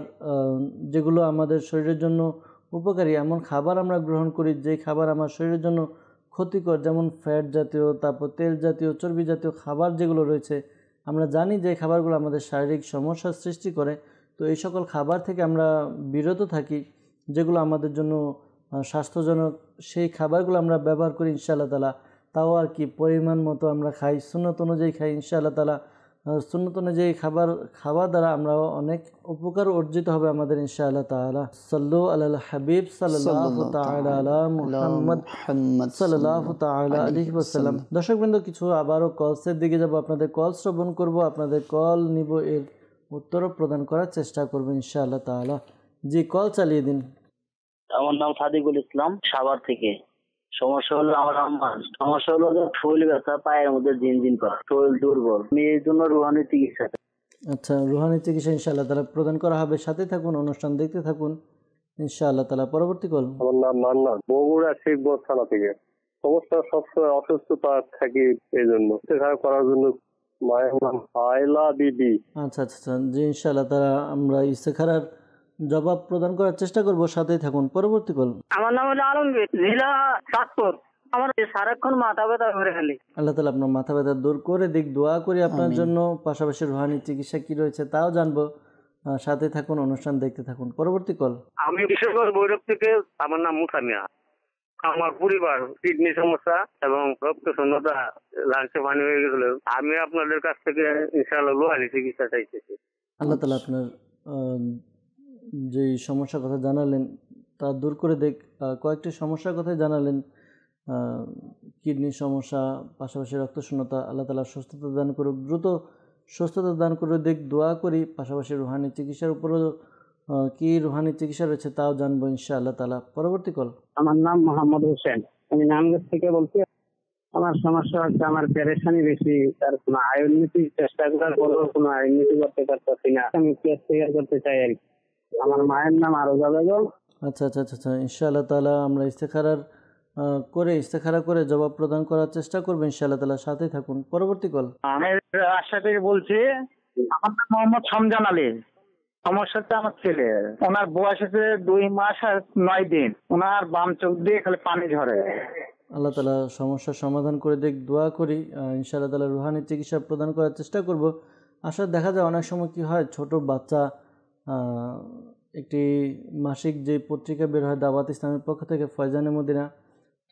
যেগুলো আমাদের শরীরের জন্য উপকারী এমন খাবার আমরা গ্রহণ করি, যেই খাবার আমার শরীরের জন্য ক্ষতিকর, যেমন ফ্যাট জাতীয়, তারপর তেল জাতীয়, চর্বি জাতীয় খাবার যেগুলো রয়েছে, আমরা জানি যে খাবারগুলো আমাদের শারীরিক সমস্যার সৃষ্টি করে। তো এই সকল খাবার থেকে আমরা বিরত থাকি, যেগুলো আমাদের জন্য স্বাস্থ্যজনক, সেই খাবারগুলো আমরা ব্যবহার করি ইনশাআল্লাহ তাআলা। তাও আর কি পরিমাণ মতো আমরা খাই, সুন্নত অনুযায়ী খাই ইনশাআল্লাহ তাআলা। সুন্নত অনুযায়ী খাবার দ্বারা আমরা অনেক উপকার অর্জিত হবে আমাদের ইনশাআল্লাহ তাআলা। সাল্লু আলাল হাবিব সাল্লাল্লাহু তাআলা আলা মুহাম্মদ সাল্লাল্লাহু তাআলা আলাইহি ওয়াসাল্লাম। দর্শকবৃন্দ, কিছু আবারও কলসের দিকে যাব, আপনাদের কল শ্রবণ করব, আপনাদের কল নিব, এর উত্তরও প্রদান করার চেষ্টা করব ইনশাআল্লাহ তাআলা। জি, কল চালিয়ে দিন। আমার নাম সাদিকুল ইসলাম, সাভার থেকে। সমস্যা হলো আমার আম্মার শরীর ব্যথা, পায়ের মধ্যে ঝিনঝিন করা, শরীর দুর্বল, আমি এই জন্য রুহানি চিকিৎসা। আচ্ছা, রুহানি চিকিৎসা ইনশাআল্লাহ তালা প্রদান করা হবে। সাথে থাকুন, অনুষ্ঠান দেখতে থাকুন ইনশাআল্লাহ তালা। পরবর্তী কল। আমার নাম মান্নান, বগুড়া শিবগঞ্জ থানা থেকে। সমস্যা সবসময় অসুস্থতা থাকি, এই জন্য ইস্তেখারা করার জন্য। মায়ের নাম আয়লা বিবি। আচ্ছা আচ্ছা আচ্ছা, জি ইনশাআল্লাহ তালা আমরা ইস্তেখারার জবাব প্রদান করার চেষ্টা করব। সাথেই থাকুন। পরবর্তী কল। আমার নাম হলো আলমগীর, জেলা চাঁদপুর। আমার সারাক্ষণ মাথা ব্যথা করে খালি। আল্লাহ তালা আপনার মাথা ব্যথা দূর করে দিক, দোয়া করি আপনার জন্য। পাশাপাশি রুহানি চিকিৎসা কি রয়েছে তাও জানবো। সাথে থাকুন, অনুষ্ঠান দেখতে থাকুন। পরবর্তী কল। আমি কিশোরগঞ্জ ভৈরব থেকে। আমার নাম মুসামিয়া। আমার পরিবার কিডনি সমস্যা এবং রক্ত শূন্যতা, লাঞ্চে পানি হয়ে গেছিল। আমি আপনাদের কাছ থেকে ইনশাআল্লাহ রুহানি চিকিৎসা চাইতেছি। আল্লাহ তালা আপনার যে সমস্যার কথা জানালেন তা দূর করে দেখ। কয়েকটি সমস্যার কথা জানালেন, কিডনি সমস্যা, পাশাপাশি রক্তশূন্যতা। আল্লাহ তালা সুস্থতা দান করুক, দ্রুত সুস্থতা দান করে দেখ, দোয়া করি। পাশাপাশি রুহানি চিকিৎসার উপরও কি রুহানি চিকিৎসা রয়েছে তাও জানবো ইনশাআল্লাহ তালা। পরবর্তী কল। আমার নাম মোহাম্মদ হোসেন, আমি নামগঞ্জ থেকে বলছি। আমার সমস্যা হচ্ছে আমার পেরেশানি বেশি, তার কোনো আয় উন্নতির চেষ্টা করার পরেও কোনো আয় উন্নতি করতে পারতেছি না। আমি ইস্তেখারা করতে চাই আর কি। আমার মায়ের নাম আরজা বেগম। আচ্ছা আচ্ছা আচ্ছা আচ্ছা, ইনশাআল্লাহ তালা আমরা ইস্তেখারা করে জবাব প্রদান করার চেষ্টা করবো ইনশাআল্লাহ তালা। সাথেই থাকুন। পরবর্তী কল। আমি রাজশাহী থেকে বলছি। আমার নাম মোহাম্মদ শামজান আলী। সমস্যাটা আমার ছেলে, ওনার বয়স হচ্ছে 2 মাস আর 9 দিন। ওনার বাম চোখ দিয়ে খালি পানি ঝরে। আল্লাহ তালা সমস্যার সমাধান করে দেখ, দোয়া করি। ইনশাআল্লাহ তালা রুহানি চিকিৎসা প্রদান করার চেষ্টা করব। আসলে দেখা যায় অনেক সময় কি হয়, ছোট বাচ্চা একটি মাসিক যে পত্রিকা বের হয় দাওয়াত ইসলামের পক্ষ থেকে, ফয়জানে মদিনা,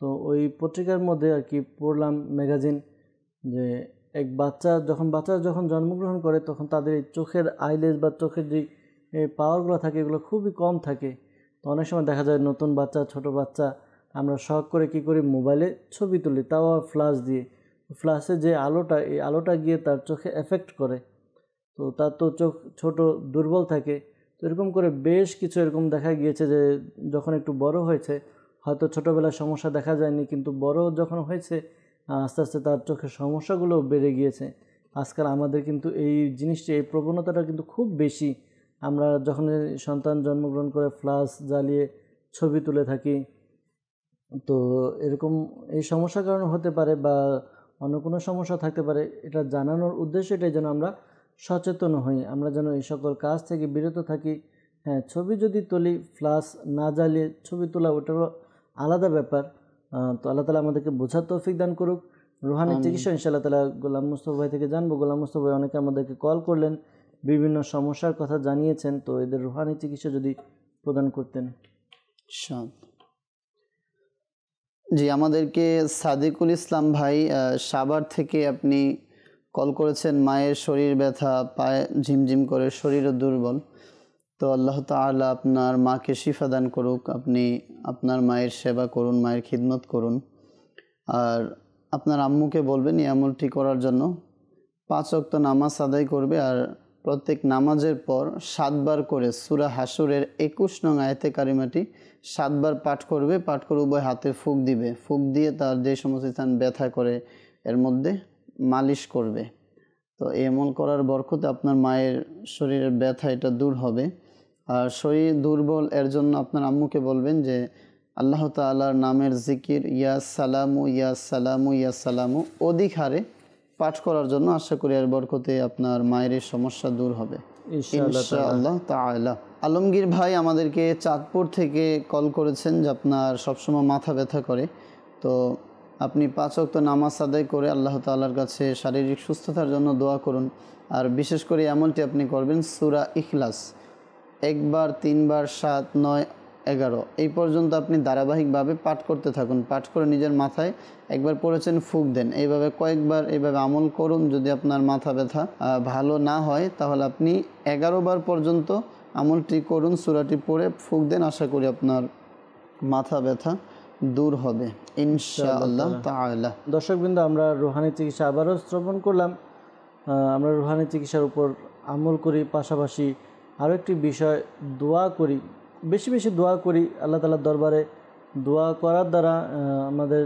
তো ওই পত্রিকার মধ্যে আর কি পড়লাম ম্যাগাজিন, যে এক বাচ্চা যখন জন্মগ্রহণ করে তখন তাদের এই চোখের আইলেস বা চোখের যে পাওয়ারগুলো থাকে এগুলো খুবই কম থাকে। তো অনেক সময় দেখা যায় নতুন বাচ্চা, ছোট বাচ্চা, আমরা শখ করে কি করি, মোবাইলে ছবি তুলি, তাও ফ্ল্যাশ দিয়ে। ফ্ল্যাশে যে আলোটা, এই আলোটা গিয়ে তার চোখে এফেক্ট করে। তো তার তো চোখ ছোট, দুর্বল থাকে। তো এরকম করে বেশ কিছু এরকম দেখা গিয়েছে যে যখন একটু বড় হয়েছে, হয়তো ছোটোবেলায় সমস্যা দেখা যায়নি, কিন্তু বড় যখন হয়েছে আস্তে আস্তে তার চোখের সমস্যাগুলো বেড়ে গিয়েছে। আজকাল আমাদের কিন্তু এই জিনিসটি, এই প্রবণতাটা কিন্তু খুব বেশি। আমরা যখন সন্তান জন্মগ্রহণ করে ফ্ল্যাশ জ্বালিয়ে ছবি তুলে থাকি। তো এরকম এই সমস্যার কারণে হতে পারে বা অন্য কোনো সমস্যা থাকতে পারে। এটা জানানোর উদ্দেশ্য এটাই যেন আমরা সচেতন হই, আমরা যেন এই সকল কাজ থেকে বিরত থাকি। হ্যাঁ, ছবি যদি তুলি, ফ্ল্যাশ না জ্বালিয়ে ছবি তোলা ওটারও আলাদা ব্যাপার। তো আল্লাহ তালা আমাদেরকে বোঝার তৌফিক দান করুক। রুহানি চিকিৎসা ইনশাআল্লাহ তালা গোলাম মুস্তফা ভাই থেকে জানবো। গোলাম মুস্তফা ভাই অনেকে আমাদেরকে কল করলেন, বিভিন্ন সমস্যার কথা জানিয়েছেন। তো এদের রুহানি চিকিৎসা যদি প্রদান করতেন। জি, আমাদেরকে সাদিকুল ইসলাম ভাই সাভার থেকে আপনি কল করেছেন। মায়ের শরীর ব্যথা, পায়ে ঝিমঝিম করে, শরীরও দুর্বল। তো আল্লাহ তাআলা আপনার মাকে শিফা দান করুক। আপনি আপনার মায়ের সেবা করুন, মায়ের খিদমত করুন। আর আপনার আম্মুকে বলবেন এই আমলটি করার জন্য। 5 ওয়াক্ত নামাজ আদায় করবে, আর প্রত্যেক নামাজের পর 7 বার করে সূরা হাসরের 21 নং আয়াতে কারিমাটি 7 বার পাঠ করবে। পাঠ করে উভয় হাতে ফুঁক দিবে। ফুঁক দিয়ে তার যে সমস্ত স্থান ব্যথা করে এর মধ্যে মালিশ করবে। তো এই আমল করার বরকতে আপনার মায়ের শরীরের ব্যথা এটা দূর হবে। আর শরীর দুর্বল, এর জন্য আপনার আম্মুকে বলবেন যে আল্লাহ তাআলার নামের জিকির ইয়া সালামু ইয়া সালামু ইয়া সালামু অধিক হারে পাঠ করার জন্য। আশা করি এর বরকতে আপনার মায়ের এই সমস্যা দূর হবে ইনশাআল্লাহ তাআলা। আলমগীর ভাই আমাদেরকে চাঁদপুর থেকে কল করেছেন যে আপনার সবসময় মাথা ব্যথা করে। তো আপনি 5 ওয়াক্ত নামাজ আদায় করে আল্লাহ তাআলার কাছে শারীরিক সুস্থতার জন্য দোয়া করুন। আর বিশেষ করে এমনটি আপনি করবেন, সূরা ইখলাস 1 বার, 3 বার, 7, 9, 11 এই পর্যন্ত আপনি ধারাবাহিকভাবে পাঠ করতে থাকুন। পাঠ করে নিজের মাথায় একবার পড়েছেন, ফুঁক দেন। এইভাবে কয়েকবার এইভাবে আমল করুন। যদি আপনার মাথা ব্যথা ভালো না হয় তাহলে আপনি 11 বার পর্যন্ত আমলটি করুন, সূরাটি পড়ে ফুঁক দেন। আশা করি আপনার মাথা ব্যথা দূর হবে ইনশাআল্লাহ তাআলা। দর্শকবৃন্দ, আমরা রুহানি চিকিৎসা আবারও শ্রবণ করলাম। আমরা রুহানি চিকিৎসার উপর আমল করি, পাশাপাশি আরও একটি বিষয়, দোয়া করি, বেশি বেশি দোয়া করি। আল্লাহ তাআলার দরবারে দোয়া করার দ্বারা আমাদের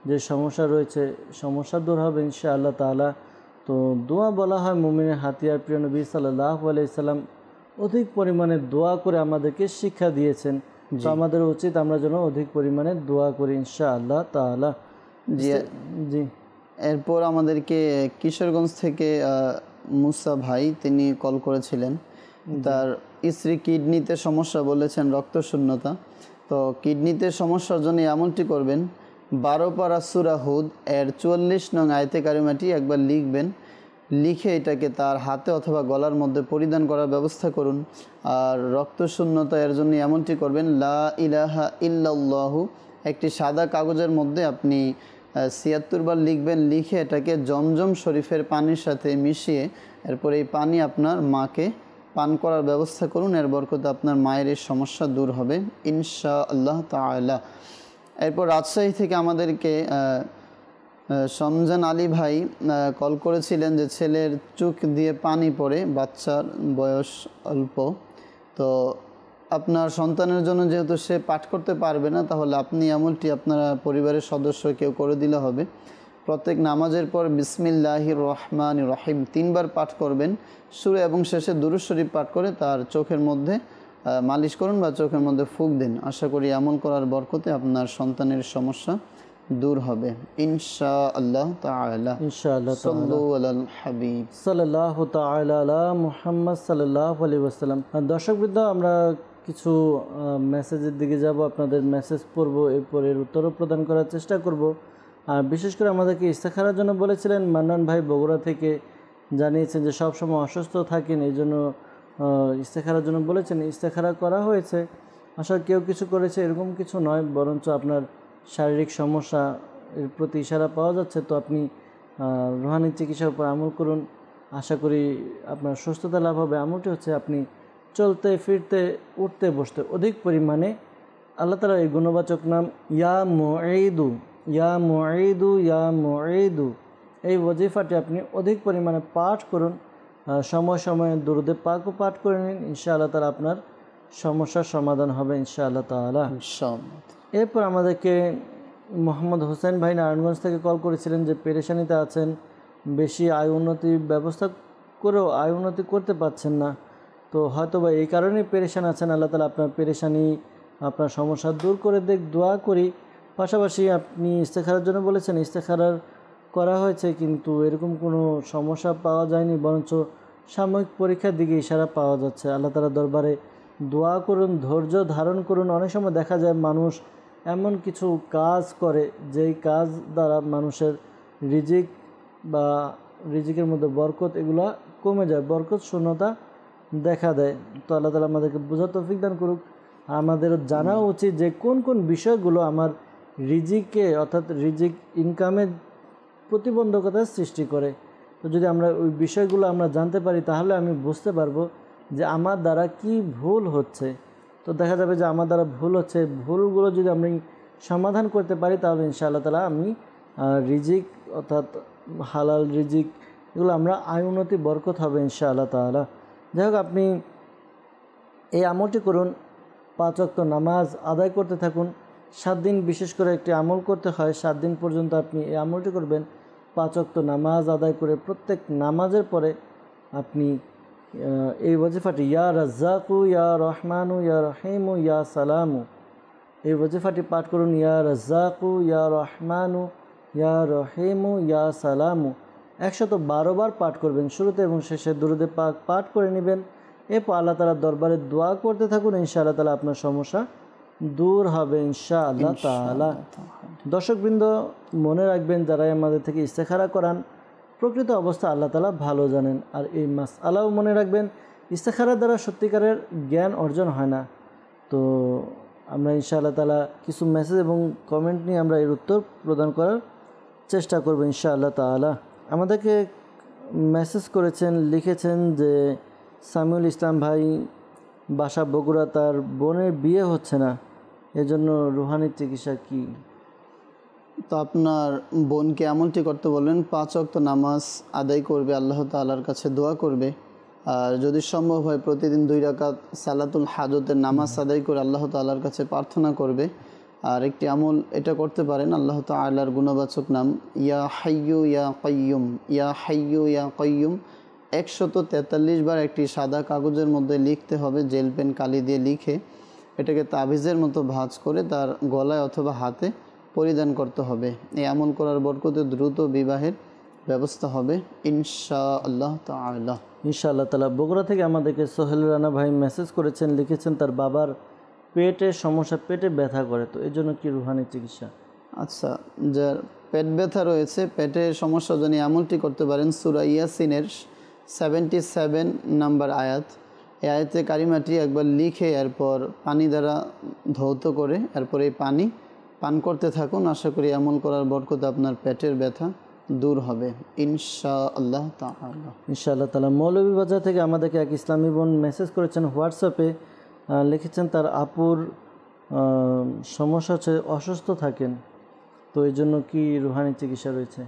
যে সমস্যা রয়েছে সমস্যা দূর হবে ইনশাআল্লাহ তাআলা। তো দোয়া বলা হয় মুমিনের হাতিয়ার। প্রিয় নবী সাল্লাল্লাহু আলাইহি সাল্লাম অধিক পরিমাণে দোয়া করে আমাদেরকে শিক্ষা দিয়েছেন। তো আমাদের উচিত আমরা যেন অধিক পরিমাণে দোয়া করি ইনশাআল্লাহ তাআলা। জি। এরপর আমাদেরকে কিশোরগঞ্জ থেকে মুসা ভাই তিনি কল করেছিলেন। তার স্ত্রী কিডনিতে সমস্যা বলেছেন, রক্তশূন্যতা। তো কিডনিতে সমস্যার জন্য এমনটি করবেন, 12 পারা সূরা হুদ এর 44 নং আয়াতে কারিমাটি একবার লিখবেন, লিখে এটাকে তার হাতে অথবা গলার মধ্যে পরিধান করার ব্যবস্থা করুন। আর রক্তশূন্যতা এর জন্য এমনটি করবেন, লা ইলাহা ইল্লাল্লাহু একটি সাদা কাগজের মধ্যে আপনি 76 বার লিখবেন, লিখে এটাকে জমজম শরীফের পানির সাথে মিশিয়ে এরপর এই পানি আপনার মাকে পান করার ব্যবস্থা করুন। এর বরকতে আপনার মায়ের এই সমস্যা দূর হবে ইনশাআল্লাহ তাআলা। এরপর রাজশাহী থেকে আমাদেরকে সমজান আলী ভাই কল করেছিলেন যে ছেলের চোখ দিয়ে পানি পড়ে, বাচ্চার বয়স অল্প। তো আপনার সন্তানের জন্য যেহেতু সে পাঠ করতে পারবে না, তাহলে আপনি এমনটি আপনারা পরিবারের সদস্য কেউ করে দিলে হবে। প্রত্যেক নামাজের পর বিসমিল্লাহির রহমানির রহিম 3 বার পাঠ করবেন, শুরু এবং শেষে দুরূদ শরীফ পাঠ করে তার চোখের মধ্যে মালিশ করুন বা চোখের মধ্যে ফুঁক দিন। আশা করি আমল করার বরকতে আপনার সন্তানের সমস্যা দূর হবে ইনশাআল্লাহ তাআলা। ইনশাআল্লাহ সাল্লু আলাল হাবিব সাল্লাল্লাহু তাআলা আলা মুহাম্মদ সাল্লাল্লাহু আলাইহি ওয়াসাল্লাম। দর্শকবৃন্দ, আমরা কিছু মেসেজের দিকে যাব, আপনাদের মেসেজ পড়ব, এরপর এর উত্তরও প্রদান করার চেষ্টা করব। আর বিশেষ করে আমাদেরকে ইস্তেখারার জন্য বলেছিলেন মান্নান ভাই বগুড়া থেকে, জানিয়েছেন যে সবসময় অসুস্থ থাকেন, এই জন্য ইস্তেখারার জন্য বলেছেন। ইস্তেখারা করা হয়েছে, আসলে কেউ কিছু করেছে এরকম কিছু নয়, বরঞ্চ আপনার শারীরিক সমস্যা এর প্রতি ইশারা পাওয়া যাচ্ছে। তো আপনি রুহানি চিকিৎসার উপর আমল করুন, আশা করি আপনার সুস্থতা লাভ হবে। আমলটি হচ্ছে আপনি চলতে ফিরতে উঠতে বসতে অধিক পরিমাণে আল্লাহ তাআলার এই গুণবাচক নাম ইয়া মুঈদু, ইয়া মুঈদু, ইয়া মুঈদু, এই ওয়াজিফাটি আপনি অধিক পরিমাণে পাঠ করুন। সময় সময়ে দুরূদে পাকও পাঠ করে নিন, ইনশাআল্লাহ তাআলা আপনার সমস্যার সমাধান হবে ইনশাআল্লাহ তাআলা। এরপর আমাদেরকে মোহাম্মদ হোসেন ভাই নারায়ণগঞ্জ থেকে কল করেছিলেন যে পেরেশানিতে আছেন, বেশি আয় উন্নতির ব্যবস্থা করেও আয় উন্নতি করতে পারছেন না। তো হয়তো বা এই কারণেই পেরেশান আছেন। আল্লাহ তাআলা আপনার পেরেশানি, আপনার সমস্যা দূর করে দেখ, দোয়া করি। পাশাপাশি আপনি ইস্তেখারার জন্য বলেছেন, ইস্তেখারার করা হয়েছে কিন্তু এরকম কোনো সমস্যা পাওয়া যায়নি, বরঞ্চ সাময়িক পরীক্ষার দিকে ইশারা পাওয়া যাচ্ছে। আল্লাহ তাআলার দরবারে দোয়া করুন, ধৈর্য ধারণ করুন। অনেক সময় দেখা যায় মানুষ এমন কিছু কাজ করে যেই কাজ দ্বারা মানুষের রিজিক বা রিজিকের মধ্যে বরকত এগুলা কমে যায়, বরকত শূন্যতা দেখা দেয়। তো আল্লাহ তাআলা আমাদেরকে বোঝার তৌফিক দান করুক। আমাদের জানা উচিত যে কোন কোন বিষয়গুলো আমার রিজিকে অর্থাৎ রিজিক ইনকামের প্রতিবন্ধকতার সৃষ্টি করে। তো যদি আমরা ওই বিষয়গুলো আমরা জানতে পারি, তাহলে আমি বুঝতে পারবো যে আমার দ্বারা কি ভুল হচ্ছে। তো দেখা যাবে যে আমার দ্বারা ভুল হচ্ছে, ভুলগুলো যদি আমি সমাধান করতে পারি, তাহলে ইনশাআল্লাহ তাআলা আমি রিজিক অর্থাৎ হালাল রিজিক এগুলো আমরা আয় উন্নতি বরকত হবে ইনশাআল্লাহ তাআলা। যাই হোক, আপনি এই আমলটি করুন, 5 ওয়াক্ত নামাজ আদায় করতে থাকুন। 7 দিন বিশেষ করে একটি আমল করতে হয়, 7 দিন পর্যন্ত আপনি এই আমলটি করবেন। 5 ওয়াক্ত নামাজ আদায় করে প্রত্যেক নামাজের পরে আপনি এই ওয়াজিফাটি ইয়া রাজ্জাকু, ইয়া রহমানু, ইয়া রহিমু, ইয়া সালামু, এই ওয়াজিফাটি পাঠ করুন। ইয়া রাজ্জাকু, ইয়া রহমানু, ইয়া রহিমু, ইয়া সালামু 112 বার পাঠ করবেন। শুরুতে এবং শেষে দুরূদে পাক পাঠ করে নেবেন। এরপর আল্লাহ তাআলার দরবারে দোয়া করতে থাকুন, ইনশাআল্লাহ তাআলা আপনার সমস্যা দূর হবে ইনশাআল্লাহ তাআলা। দর্শকবৃন্দ, মনে রাখবেন, যারা আমাদের থেকে ইস্তেখারা করান প্রকৃত অবস্থা আল্লাহ তাআলা ভালো জানেন। আর এই মাসআলাও মনে রাখবেন, ইস্তেখারার দ্বারা সত্যিকারের জ্ঞান অর্জন হয় না। তো আমরা ইনশাআল্লাহ তাআলা কিছু মেসেজ এবং কমেন্ট নিয়ে আমরা এর উত্তর প্রদান করার চেষ্টা করব ইনশাআল্লাহ তাআলা। আমাদেরকে মেসেজ করেছেন, লিখেছেন যে সামিউল ইসলাম ভাই বাসা বগুড়া, তার বোনের বিয়ে হচ্ছে না, এজন্য রুহানি চিকিৎসা কি? তো আপনার বোনকে এমনটি করতে বলবেন, 5 ওয়াক্ত নামাজ আদায় করবে, আল্লাহ তাআলার কাছে দোয়া করবে। আর যদি সম্ভব হয় প্রতিদিন 2 রাকাত সালাতুল হাজতের নামাজ আদায় করে আল্লাহ তাআলার কাছে প্রার্থনা করবে আর একটি আমল এটা করতে পারেন, আল্লাহ তাআলার গুণবাচক নাম ইয়া হাইয়ু ইয়া কাইয়ুম, ইয়া হাইয়ু ইয়া কাইয়ুম 143 বার একটি সাদা কাগজের মধ্যে লিখতে হবে, জেল পেন কালি দিয়ে লিখে এটাকে তাবিজের মতো ভাঁজ করে তার গলায় অথবা হাতে পরিধান করতে হবে। এই আমল করার বরকতে দ্রুত বিবাহের ব্যবস্থা হবে ইনশাআল্লাহ তাআলা। ইনশাআল্লাহ তাআলা। বগুড়া থেকে আমাদেরকে সোহেল রানা ভাই মেসেজ করেছেন, লিখেছেন তার বাবার পেটের সমস্যা, পেটে ব্যথা করে, তো এই জন্য কি রুহানি চিকিৎসা? আচ্ছা, যার পেট ব্যথা রয়েছে, পেটের সমস্যার জন্য আমলটি করতে পারেন সূরা ইয়াসিনের 77 নাম্বার আয়াত। এই আয়াতে কারিমাটি একবার লিখে এরপর পানি দ্বারা ধৌত করে এরপর এই পানি পান করতে থাকুন। আশা করি আমল করার বরকতে আপনার পেটের ব্যথা দূর হবে ইনশাআল্লাহ তাআলা। ইনশাআল্লাহ তাআলা। মৌলভীবাজার থেকে আমাদেরকে এক ইসলামী বোন মেসেজ করেছেন হোয়াটসঅ্যাপে, লিখেছেন তার আপুর সমস্যা হচ্ছে, অসুস্থ থাকেন, তো এই জন্য কি রুহানি চিকিৎসা রয়েছে?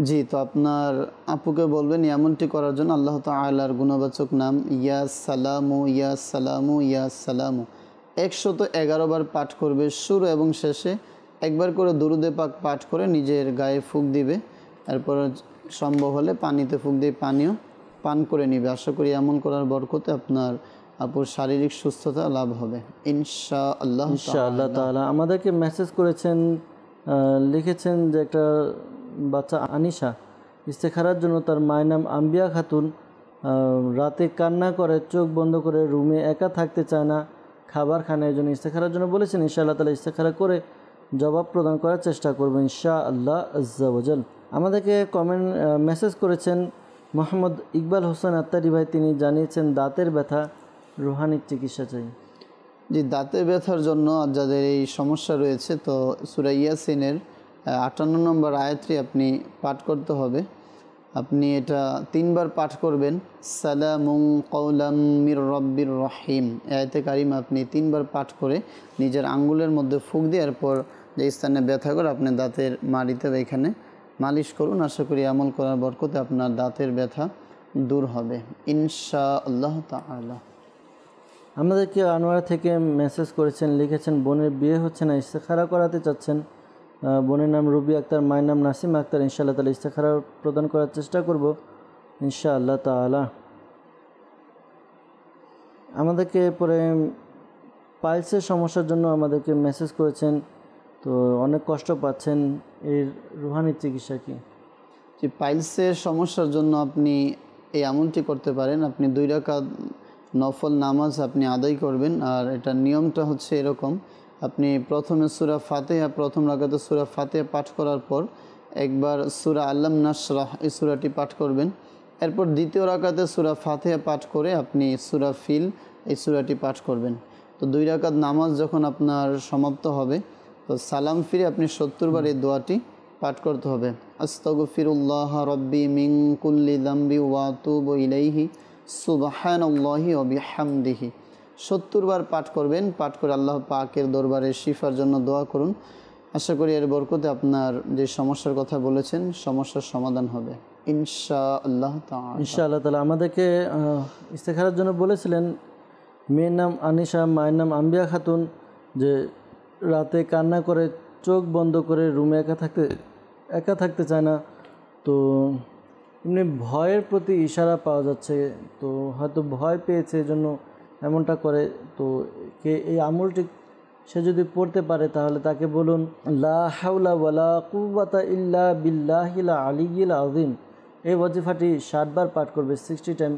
জি, তো আপনার আপুকে বলবেন এমনটি করার জন্য আল্লাহ তাআলার গুণবাচক নাম ইয়া সালামু ইয়া সালামু ইয়া সালামু 111 বার পাঠ করবে। শুরু এবং শেষে একবার করে দুরুদে পাক পাঠ করে নিজের গায়ে ফুঁক দিবে, এরপর সম্ভব হলে পানিতে ফুঁক দিয়ে পানিও পান করে নিবে। আশা করি এমন করার বরকতে আপনার আপুর শারীরিক সুস্থতা লাভ হবে ইনশাআল্লাহ ইনশাআল্লাহ তাআলা। আমাদেরকে মেসেজ করেছেন, লিখেছেন যে একটা বাচ্চা আনিশা ইস্তেখারার জন্য তার মায়ের নাম আম্বিয়া খাতুন, রাতে কান্না করে, চোখ বন্ধ করে, রুমে একা থাকতে চায় না, খাবার খায়, এই জন্য ইস্তেখারার জন্য বলেছেন। ইনশাআল্লাহ তাআলা ইস্তেখারা করে জবাব প্রদান করার চেষ্টা করবো ইনশাআল্লাহ আজ্জা ওয়াজাল। আমাদেরকে মেসেজ করেছেন মোহাম্মদ ইকবাল হোসেন আত্তারি ভাই, তিনি জানিয়েছেন দাঁতের ব্যথা, রুহানি চিকিৎসা চাই। জি, দাঁতের ব্যথার জন্য যাদের এই সমস্যা রয়েছে, তো সূরা ইয়াসিনের 58 নম্বর আয়াতটি আপনি পাঠ করতে হবে। আপনি এটা 3 বার পাঠ করবেন, সালামুন কওলাম মির রব্বির রহিম। আয়াতে কারিমা আপনি 3 বার পাঠ করে নিজের আঙ্গুলের মধ্যে ফুঁক দিয়ে এরপর যে স্থানে ব্যথা করে আপনি দাঁতের মাড়িতে এখানে মালিশ করুন। আশা করি আমল করার বরকতে আপনার দাঁতের ব্যথা দূর হবে ইনশাআল্লাহ তাআলা। আমাদেরকে আনোয়ারা থেকে মেসেজ করেছেন, লিখেছেন বোনের বিয়ে হচ্ছে না, ইস্তেখারা করাতে চাচ্ছেন। বোনের নাম রুবি আক্তার, মায়ের নাম নাসিমা আক্তার। ইনশাআল্লাহ তাআলা ইস্তেখারা প্রদান করার চেষ্টা করব ইনশাআল্লাহ তাআলা। আমাদেরকে পরে পাইলসের সমস্যার জন্য আমাদেরকে মেসেজ করেছেন, তো অনেক কষ্ট পাচ্ছেন, এর রুহানি চিকিৎসা কি? যে পাইলসের সমস্যার জন্য আপনি এই আমলটি করতে পারেন। আপনি 2 রাকাত নফল নামাজ আপনি আদায় করবেন। আর এটার নিয়মটা হচ্ছে এরকম, আপনি প্রথমে সূরা ফাতিহা, প্রথম রাকাতে সূরা ফাতিহা পাঠ করার পর একবার সূরা আল্লাম নাশরাহ এই সূরাটি পাঠ করবেন। এরপর দ্বিতীয় রাকাতে সূরা ফাতিহা পাঠ করে আপনি সূরা ফিল এই সূরাটি পাঠ করবেন। তো 2 রাকাত নামাজ যখন আপনার সমাপ্ত হবে, তো সালাম ফিরে আপনি 70 বার এই দোয়াটি পাঠ করতে হবে। আস্তাগফিরুল্লাহ রব্বি মিন কুল্লি যামবি ওয়া আতুবু ইলাইহি সুবহানাল্লাহি ওয়া বিহামদিহি 70 বার পাঠ করবেন। পাঠ করে আল্লাহ পাকের দরবারে শিফার জন্য দোয়া করুন। আশা করি এর বরকতে আপনার যে সমস্যার কথা বলেছেন সমস্যার সমাধান হবে ইনশাআল্লাহ তাআলা। ইনশাআল্লাহ তাআলা। আমাদেরকে ইস্তেখারার জন্য বলেছিলেন, মেয়ের নাম আনিশা, মায়ের নাম আম্বিয়া খাতুন, যে রাতে কান্না করে, চোখ বন্ধ করে, রুমে একা থাকতে চায় না, তো এমনি ভয়ের প্রতি ইশারা পাওয়া যাচ্ছে, তো হয়তো ভয় পেয়েছে এজন্য এমনটা করে। তো এই আমলটি সে যদি পড়তে পারে তাহলে তাকে বলুন লা হাওলা ওয়ালা কুওয়াতা ইল্লা বিল্লাহিল আলিয়্যিল আযীম। এই ওয়াজিফাটি 60 বার পাঠ করবে, 60 টাইম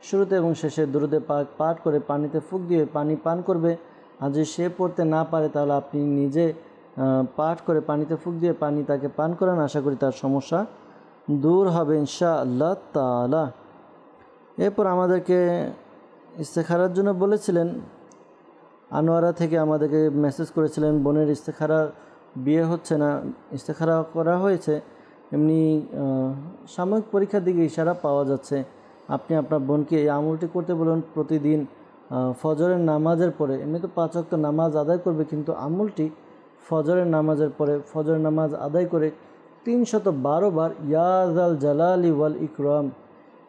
শুরুতে এবং শেষে দুরুদে পাক পাঠ করে পানিতে ফুঁক দিয়ে পানি পান করবে। আর যদি সে পড়তে না পারে তাহলে আপনি নিজে পাঠ করে পানিতে ফুঁক দিয়ে পানি তাকে পান করান। আশা করি তার সমস্যা দূর হবে ইনশাআল্লাহ তাআলা। এরপর আমাদেরকে ইস্তেখারার জন্য বলেছিলেন, আনোয়ারা থেকে আমাদেরকে মেসেজ করেছিলেন, বোনের ইস্তেখারা বিয়ে হচ্ছে না, ইস্তেখারা করা হয়েছে, এমনি সাময়িক পরীক্ষার দিকে ইশারা পাওয়া যাচ্ছে। আপনি আপনার বোনকে এই আমলটি করতে বলুন প্রতিদিন ফজরের নামাজের পরে। এমনি তো 5 ওয়াক্ত নামাজ আদায় করবে, কিন্তু আমলটি ফজরের নামাজের পরে, ফজরের নামাজ আদায় করে 312 বার ইয়া যাল জালালি ওয়াল ইকরাম,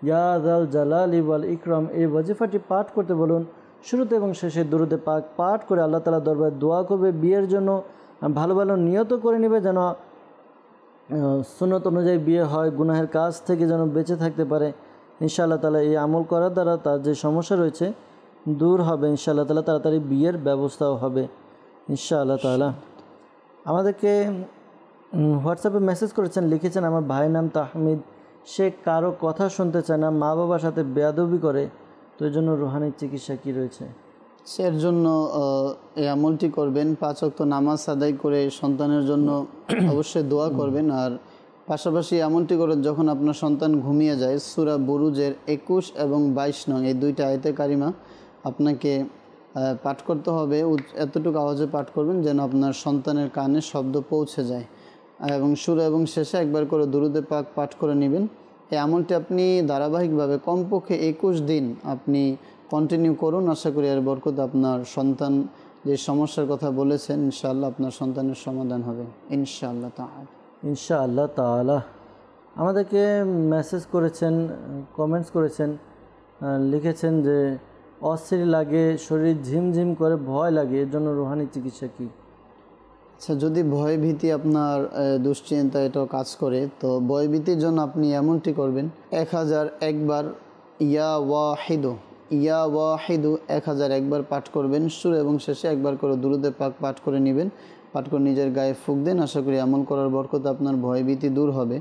ইয়া যাল জালালি ওয়াল ইকরাম এই ওয়াজিফাটি পাঠ করতে বলুন। শুরুতে এবং শেষে দুরুদে পাক পাঠ করে আল্লাহ তাআলা দরবারে দোয়া করবে, বিয়ের জন্য ভালো ভালো নিয়ত করে নেবে যেন সুন্নত অনুযায়ী বিয়ে হয়, গুনাহের কাজ থেকে যেন বেঁচে থাকতে পারে। ইনশাআল্লাহ তাআলা এই আমল করার দ্বারা তার যে সমস্যা রয়েছে দূর হবে ইনশাআল্লাহ তাআলা, তাড়াতাড়ি বিয়ের ব্যবস্থাও হবে ইনশাআল্লাহ তাআলা। আমাদেরকে হোয়াটসঅ্যাপে মেসেজ করেছেন, লিখেছেন আমার ভাইয়ের নাম তাহমিদ, সে কারো কথা শুনতে চায় না, মা বাবার সাথে বেয়াদবি করে, তো এই জন্য রুহানি চিকিৎসা কী রয়েছে? এর জন্য এই আমলটি করবেন, 5 ওয়াক্ত নামাজ আদায় করে সন্তানের জন্য অবশ্যই দোয়া করবেন। আর পাশাপাশি আমলটি করে যখন আপনার সন্তান ঘুমিয়ে যায়, সূরা বুরুজের 21 এবং 22 নং এই দুইটা আয়াতে কারিমা আপনাকে পাঠ করতে হবে। এতটুকু আওয়াজে পাঠ করবেন যেন আপনার সন্তানের কানে শব্দ পৌঁছে যায়, এবং শুরু এবং শেষে একবার করে দুরুদে পাক পাঠ করে নেবেন। এই আমলটি আপনি ধারাবাহিকভাবে কমপক্ষে 21 দিন আপনি কন্টিনিউ করুন। আশা করি এর বরকতে আপনার সন্তান যে সমস্যার কথা বলেছেন ইনশাআল্লাহ আপনার সন্তানের সমাধান হবে ইনশাআল্লাহ তাআলা। ইনশাআল্লাহ তাআলা। আমাদেরকে মেসেজ করেছেন, কমেন্টস করেছেন, লিখেছেন যে অস্থির লাগে, শরীর ঝিমঝিম করে, ভয় লাগে, এর জন্য রুহানি চিকিৎসা কী? আচ্ছা, যদি ভয় ভীতি আপনার দুশ্চিন্তা এটাও কাজ করে, তো ভয় ভীতির জন্য আপনি এমনটি করবেন, 1001 বার ইয়া ওয়াহিদু 1001 বার পাঠ করবেন। শুরু এবং শেষে একবার করে দুরুদে পাক পাঠ করে নেবেন, পাঠ করে নিজের গায়ে ফুঁক দেন। আশা করি আমল করার বরকতে আপনার ভয় ভীতি দূর হবে।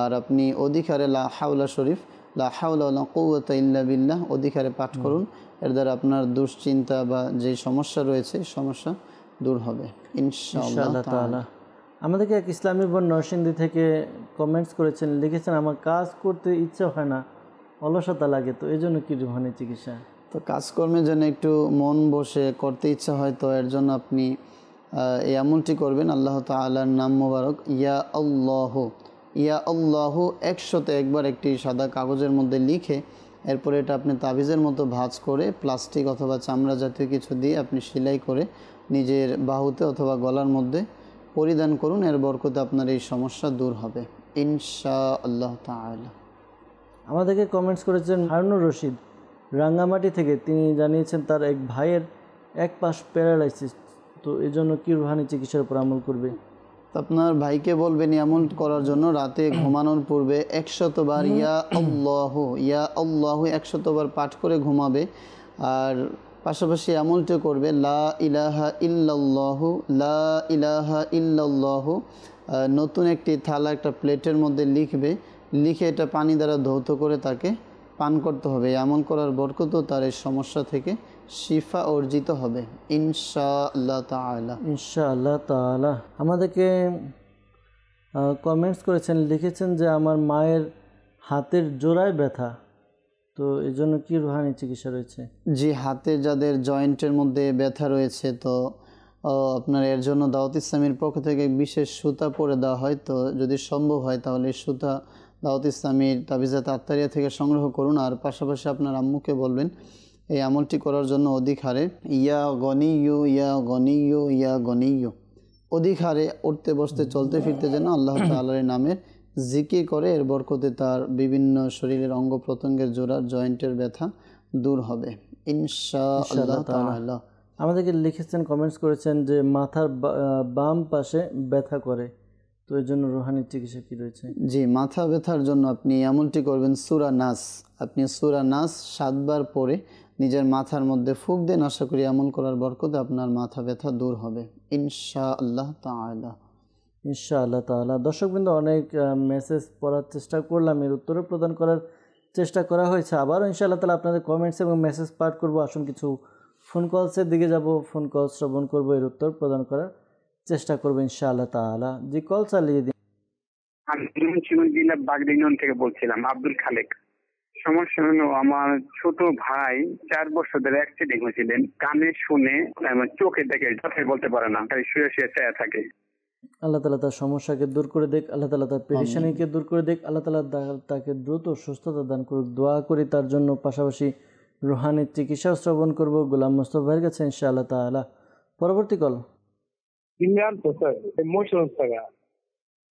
আর আপনি অধিকারে লা হাওলা শরীফ, লা হাওলা ওয়ালা কুওয়াতা ইল্লা বিল্লাহ অধিকারে পাঠ করুন। এর দ্বারা আপনার দুশ্চিন্তা বা যে সমস্যা রয়েছে সমস্যা দূর হবে ইনশাআল্লাহ তাআলা। আমাদেরকে এক ইসলামী বোন নরসিংদী থেকে কমেন্টস করেছেন, লিখেছেন আমার কাজ করতে ইচ্ছে হয় না, অলসতা লাগে, তো এই জন্য কি রুহানি চিকিৎসা? তো কাজকর্মের জন্য একটু মন বসে করতে ইচ্ছা হয়, তো এর জন্য আপনি এই আমলটি করবেন। আল্লাহ তাআলার নাম মোবারক ইয়া আল্লাহ 101 বার একটি সাদা কাগজের মধ্যে লিখে এরপরে এটা আপনি তাবিজের মতো ভাঁজ করে প্লাস্টিক অথবা চামড়া জাতীয় কিছু দিয়ে আপনি সেলাই করে নিজের বাহুতে অথবা গলার মধ্যে পরিধান করুন। এর বরকতে আপনার এই সমস্যা দূর হবে ইনশাআল্লাহ তাআলা। আমাদেরকে কমেন্টস করেছেন হারুনুর রশিদ রাঙ্গামাটি থেকে, তিনি জানিয়েছেন তার এক ভাইয়ের এক পাশ প্যারালাইসিস, তো এই জন্য কি রুহানি চিকিৎসার উপর আমল করবে? আপনার ভাইকে বলবেন এমন করার জন্য রাতে ঘুমানোর পূর্বে 100 বার ইয়া আল্লাহ 100 বার পাঠ করে ঘুমাবে। আর পাশাপাশি আমলটিও করবে লা ইলাহা ইল্লাল্লাহু নতুন একটি থালা একটা প্লেটের মধ্যে লিখে এটা পানি দ্বারা ধৌত করে তাকে পান করতে হবে। এমন করার বরকত তার এই সমস্যা থেকে শিফা অর্জিত হবে ইনশাআল্লাহ তাআলা। ইনশাআল্লাহ তাআলা। আমাদেরকে কমেন্টস করেছেন, লিখেছেন যে আমার মায়ের হাতের জোড়ায় ব্যথা, তো এই জন্য কি রুহানি চিকিৎসা রয়েছে? জি, হাতে যাদের জয়েন্টের মধ্যে ব্যথা রয়েছে, তো আপনার এর জন্য দাওয়াত ইসলামীর পক্ষ থেকে বিশেষ সুতা পরে দেওয়া হয়। তো যদি সম্ভব হয় তাহলে এই সুতা দাওয়াত ইসলামীর তাবিজাত আত্তারিয়া থেকে সংগ্রহ করুন। আর পাশাপাশি আপনার আম্মুকে বলবেন এই আমলটি করার জন্য অধিক হারে ইয়া গনিয়্যু অধিক হারে উঠতে বসতে চলতে ফিরতে যেন আল্লাহ তাআলার নামের জিকির করে। এর বরকতে তার বিভিন্ন শরীরের অঙ্গ প্রত্যঙ্গের জোড়া জয়েন্টের ব্যথা দূর হবে ইনশাআল্লাহ তাআলা। আমাদেরকে লিখেছেন, কমেন্টস করেছেন যে মাথার বাম পাশে ব্যথা করে, তো এই জন্য রুহানি চিকিৎসা কি রয়েছে? জি, মাথা ব্যথার জন্য আপনি এমনটি করবেন, সূরা নাস আপনি সূরা নাস 7 বার পরে নিজের মাথার মধ্যে ফুঁক দেন। আশা করি এমন করার বরকতে আপনার মাথা ব্যথা দূর হবে ইনশাআল্লাহ তাআলা। ইনশাআল্লাহ তাআলা। দর্শকবৃন্দ, অনেক মেসেজ পড়ার চেষ্টা করলাম, এর উত্তরও প্রদান করার চেষ্টা করা হয়েছে। আবারও ইনশাআল্লাহ তাআলা আপনাদের কমেন্টস এবং মেসেজ পাঠ করব। আসুন কিছু ফোন কলসের দিকে যাব, ফোন কল শ্রবণ করব, এর উত্তর প্রদান করার চেষ্টা করবো ইনশাআল্লাহ তাআলা। জি, কল চালিয়ে দিন। আমি জেলা বাগড়া ইউনিয়ন থেকে বলছিলাম, আব্দুল খালেক। সমস্যা হলো আমার ছোট ভাই 4 বছর ধরে অ্যাক্সিডেন্ট হয়েছিলেন, কানে শুনে চোখে দেখে কথাই বলতে পারে না, তাই শুয়ে শুয়ে চেয়ে থাকে। আল্লাহ তাআলা তার সমস্যাকে দূর করে দেখ, আল্লাহ তাআলা তার পেরেশানিকে দূর করে দেখ, আল্লাহ তাআলা তাকে দ্রুত সুস্থতা দান করুক। দোয়া করি তার জন্য। পাশাপাশি রুহানি চিকিৎসা শ্রবণ করব গোলাম মোস্তফা ভাইয়ের কাছে ইনশাআল্লাহ তাআলা। পরবর্তী কল।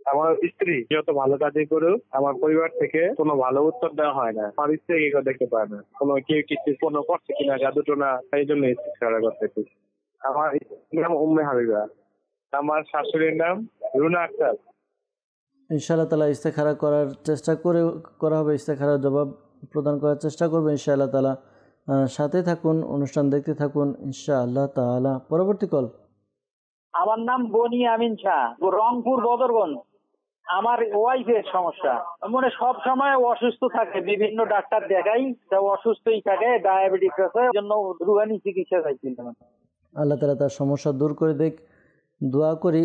আমার স্ত্রী যত ভালো কাজই করুক, আমার পরিবার থেকে কোনো ভালো উত্তর দেওয়া হয় না। আমার স্ত্রী কেউ দেখতে পায় না, কোনো কেউ কিছু কোনো করছে কিনা জাদুটো না, এই জন্য ইস্তেখারা করতেছি। আমার স্ত্রীর নাম উম্মে হাবিবা, আমার শাশুড়ির নাম রুনা আক্তার। ইনশাআল্লাহ তাআলা ইস্তেখারা করার চেষ্টা করা হবে, ইস্তেখারার জবাব প্রদান করার চেষ্টা করবে ইনশাআল্লাহ তাআলা। সাথে থাকুন, অনুষ্ঠান দেখতে থাকুন ইনশাআল্লাহ তাআলা। পরবর্তী কল। আমার নাম বনি আমিন শাহ, রংপুর বদরগঞ্জ। আমার ওয়াইফের সমস্যা, মানে সব সময় অসুস্থ থাকে, বিভিন্ন ডাক্তার দেখাই, তা অসুস্থই থাকে, ডায়াবেটিস আছে, জন্য রুহানি চিকিৎসা চাইছিলাম। আল্লাহ তাআলা তার সমস্যা দূর করে দেখ, দোয়া করি।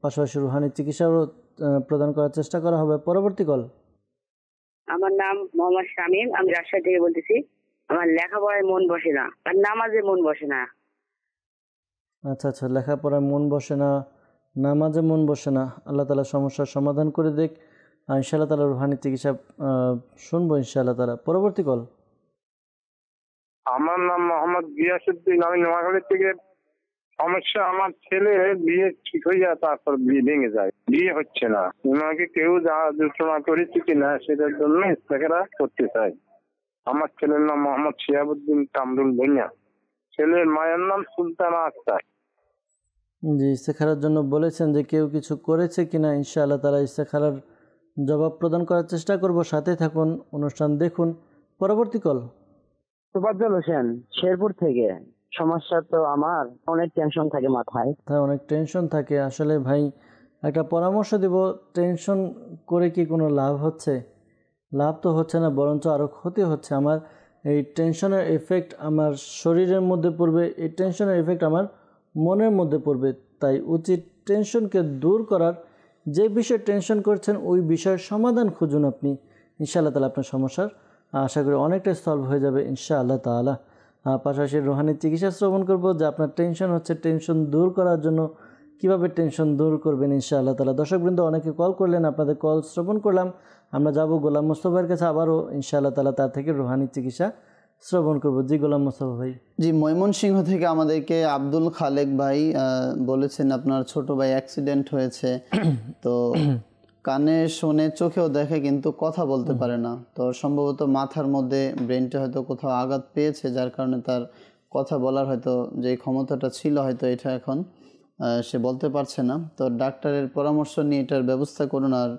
পাশাপাশি রুহানি চিকিৎসাও প্রদান করার চেষ্টা করা হবে। পরবর্তী কল। আমার নাম মোহাম্মদ শামীম, আমি রাজশাহী থেকে বলতেছি। আমার লেখাপড়ায় মন বসে না, আর নামাজে মন বসে না। আচ্ছা আচ্ছা, লেখাপড়ায় মন বসে না, নামাজে মন বসে না। আল্লাহ তাআলা সমস্যার সমাধান করে দেখ। ইনশাআল্লাহ তাআলা রুহানি চিকিৎসা শুনবো ইনশাআল্লাহ তাআলা। পরবর্তী কল। আমার নাম মোহাম্মদ গিয়াসউদ্দিন, আমি নোয়াখালী থেকে। সমস্যা, আমার ছেলে বিয়ে ঠিক হয়ে যায়, তারপর বিয়ে ভেঙে যায়, বিয়ে হচ্ছে না। ওনাকে কেউ আলোচনা করেছে কিনা সেটার জন্য ইস্তেখারা করতে চাই। আমার ছেলের নাম মোহাম্মদ শিহাবুদ্দিন কামরুল ভুঁইয়া, ছেলের মায়ের নাম সুলতানা আক্তার। জি, ইস্তেখারার জন্য বলেছেন যে কেউ কিছু করেছে কিনা। ইনশাআল্লাহ তাআলা ইস্তেখারার জবাব প্রদান করার চেষ্টা করব। সাথে থাকুন, অনুষ্ঠান দেখুন। পরবর্তী কল। তোফাজ্জল হোসেন, শেরপুর থেকে। সমস্যা তো আমার অনেক টেনশন থাকে মাথায়। অনেক টেনশন থাকে। আসলে ভাই একটা পরামর্শ দিব, টেনশন করে কি কোনো লাভ হচ্ছে? লাভ তো হচ্ছে না, বরঞ্চ আরও ক্ষতি হচ্ছে। আমার এই টেনশনের এফেক্ট আমার শরীরের মধ্যে পড়বে, এই টেনশনের এফেক্ট আমার মনের মধ্যে পড়বে। তাই উচিত টেনশনকে দূর করার, যে বিষয়ে টেনশন করছেন ওই বিষয়ের সমাধান খুঁজুন আপনি। ইনশাআল্লাহ তাআলা আপনার সমস্যার আশা করি অনেকটা সলভ হয়ে যাবে ইনশাআল্লাহ তাআলা। পাশাপাশি রুহানি চিকিৎসা শ্রবণ করব যে আপনার টেনশন হচ্ছে, টেনশন দূর করার জন্য কিভাবে টেনশন দূর করবেন ইনশাআল্লাহ তাআলা। দর্শকবৃন্দ অনেকে কল করলেন, আপনাদের কল শ্রবণ করলাম। আমরা যাব গোলাম মোস্তফার কাছে, আবারও ইনশাআল্লাহ তাআলা তার থেকে রুহানি চিকিৎসা শ্রবণ করব। জি গোলাম মোস্তফা ভাই। জি, ময়মনসিংহ থেকে আমাদেরকে আব্দুল খালেক ভাই বলেছেন আপনার ছোট ভাই অ্যাক্সিডেন্ট হয়েছে, তো কানে শোনে, চোখেও দেখে, কিন্তু কথা বলতে পারে না। তো সম্ভবত মাথার মধ্যে ব্রেনটা হয়তো কোথাও আঘাত পেয়েছে, যার কারণে তার কথা বলার হয়তো যে ক্ষমতাটা ছিল হয়তো এটা এখন সে বলতে পারছে না। তো ডাক্তারের পরামর্শ নিয়ে এটার ব্যবস্থা করুন, আর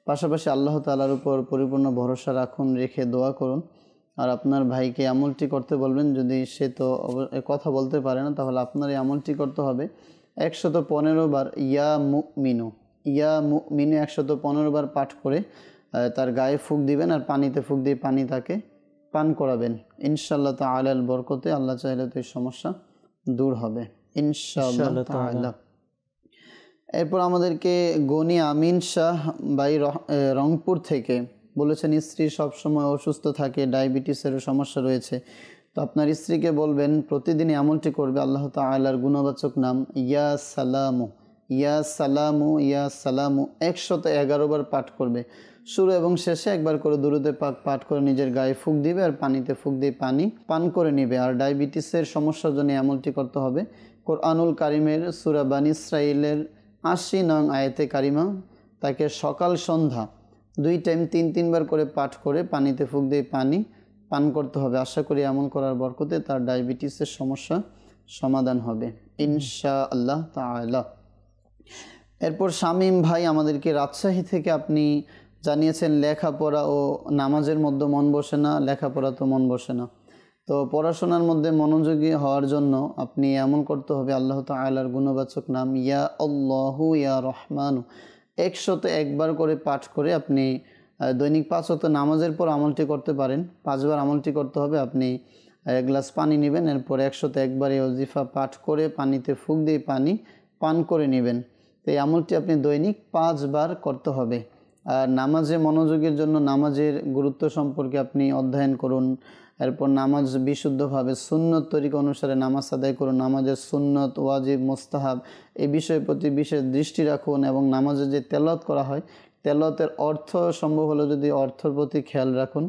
পাশাপাশি আল্লাহ তাআলার উপর পরিপূর্ণ ভরসা রাখুন, রেখে দোয়া করুন। আর আপনার ভাইকে আমলটি করতে বলবেন, যদি সে তো কথা বলতে পারে না তাহলে আপনার এই আমলটি করতে হবে 115 বার ইয়া মুমিনু, ইয়া মুমিনু 115 বার পাঠ করে তার গায়ে ফুঁক দিবেন, আর পানিতে ফুঁক দিয়ে পানি তাকে পান করাবেন। ইনশাআল্লাহ তাআলার বরকতে আল্লাহ চাইলে তো এই সমস্যা দূর হবে ইনশাআল্লাহ তাআলা। এরপর আমাদেরকে গনি আমিন শাহ ভাই রংপুর থেকে বলেছেন স্ত্রী সবসময় অসুস্থ থাকে, ডায়াবেটিসেরও সমস্যা রয়েছে। তো আপনার স্ত্রীকে বলবেন প্রতিদিনই আমলটি করবে, আল্লাহ তাআলার গুণবাচক নাম ইয়া সালামু, ইয়া সালামু, ইয়া সালামু 111 বার পাঠ করবে। শুরু এবং শেষে একবার করে দুরূদে পাক পাঠ করে নিজের গায়ে ফুঁক দিবে, আর পানিতে ফুঁক দিয়ে পানি পান করে নেবে। আর ডায়াবেটিসের সমস্যার জন্য আমলটি করতে হবে কোরআনুল কারিমের সূরা বানী ইসরাঈলের 80 নং আয়াতে কারিমা, তাকে সকাল সন্ধ্যা 2 টাইম 3 বার করে পাঠ করে পানিতে ফুঁক দিয়ে পানি পান করতে হবে। আশা করি এমন করার বরকতে তার ডায়াবেটিসের সমস্যা সমাধান হবে ইনশাআল্লাহ তাআলা। এরপর শামীম ভাই আমাদেরকে রাজশাহী থেকে আপনি জানিয়েছেন লেখাপড়া ও নামাজের মধ্যে মন বসে না, লেখাপড়া তো মন বসে না। তো পড়াশোনার মধ্যে মনোযোগী হওয়ার জন্য আপনি এমন করতে হবে, আল্লাহ তাআলার গুণবাচক নাম ইয়া আল্লাহু ইয়া রহমানু 101 বার করে পাঠ করে আপনি দৈনিক 5 ওয়াক্ত নামাজের পর আমলটি করতে পারেন। 5 বার আমলটি করতে হবে। আপনি 1 গ্লাস পানি নেবেন, এরপর 101 বার এই ওজিফা পাঠ করে পানিতে ফুঁক দিয়ে পানি পান করে নেবেন। তো এই আমলটি আপনি দৈনিক 5 বার করতে হবে। আর নামাজে মনোযোগের জন্য নামাজের গুরুত্ব সম্পর্কে আপনি অধ্যয়ন করুন। এরপর নামাজ বিশুদ্ধভাবে সুন্নত তরিকা অনুসারে নামাজ আদায় করুন। নামাজের সুন্নত, ওয়াজিব, মুস্তাহাব এই বিষয়ের প্রতি বিশেষ দৃষ্টি রাখুন, এবং নামাজে যে তেলাওয়াত করা হয় তেলাওয়াতের অর্থ সম্ভব হলে যদি অর্থের প্রতি খেয়াল রাখুন।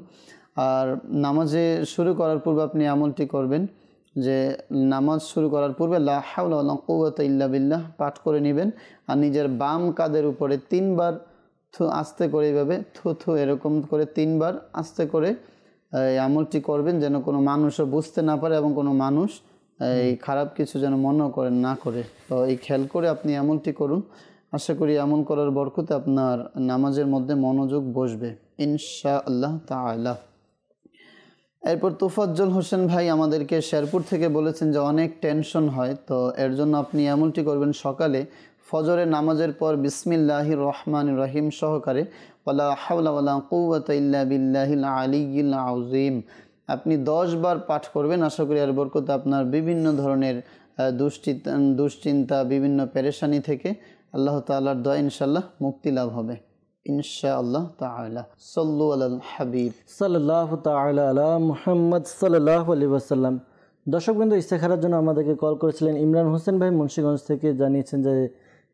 আর নামাজে শুরু করার পূর্বে আপনি আমলটি করবেন যে নামাজ শুরু করার পূর্বে লা হাওলা ওয়ালা কুওয়াতা ইল্লা বিল্লাহ পাঠ করে নেবেন, আর নিজের বাম কাঁধের উপরে 3 বার আস্তে করে এইভাবে থু এরকম করে 3 বার আস্তে করে এই আমলটি করবেন, যেন কোনো মানুষও বুঝতে না পারে এবং কোনো মানুষ এই খারাপ কিছু যেন মনে করে না করে। তো এই খেয়াল করে আপনি আমলটি করুন। আশা করি আমল করার বরকতে আপনার নামাজের মধ্যে মনোযোগ বসবে ইনশাআল্লাহ তাআলা। এরপর তোফাজ্জল হোসেন ভাই আমাদেরকে শেরপুর থেকে বলেছেন যে অনেক টেনশন হয়, তো এর জন্য আপনি আমলটি করবেন সকালে ফজরের নামাজের পর বিসমিল্লাহির রহমানির রহিম সহকারে ওয়ালা হাওলা ওয়ালা কুওয়াতা ইল্লা বিল্লাহিল আলিয়্যিল আযীম আপনি 10 বার পাঠ করবেন। আশা করি এর বরকতে আপনার বিভিন্ন ধরনের দুশ্চিন্তা বিভিন্ন পেরেশানি থেকে আল্লাহ তাআলার দয়া ইনশাআল্লাহ মুক্তি লাভ হবে ইনশাআল্লাহ তাআলা। সাল্লু আলাল হাবিব সাল্লাল্লাহু তাআলা আলা মুহাম্মদ সাল্লাল্লাহু আলাইহি ওয়াসাল্লাম। দর্শকবৃন্দ, ইস্তেখারার জন্য আমাদেরকে কল করেছিলেন ইমরান হোসেন ভাই মুন্সিগঞ্জ থেকে। জানিয়েছেন যে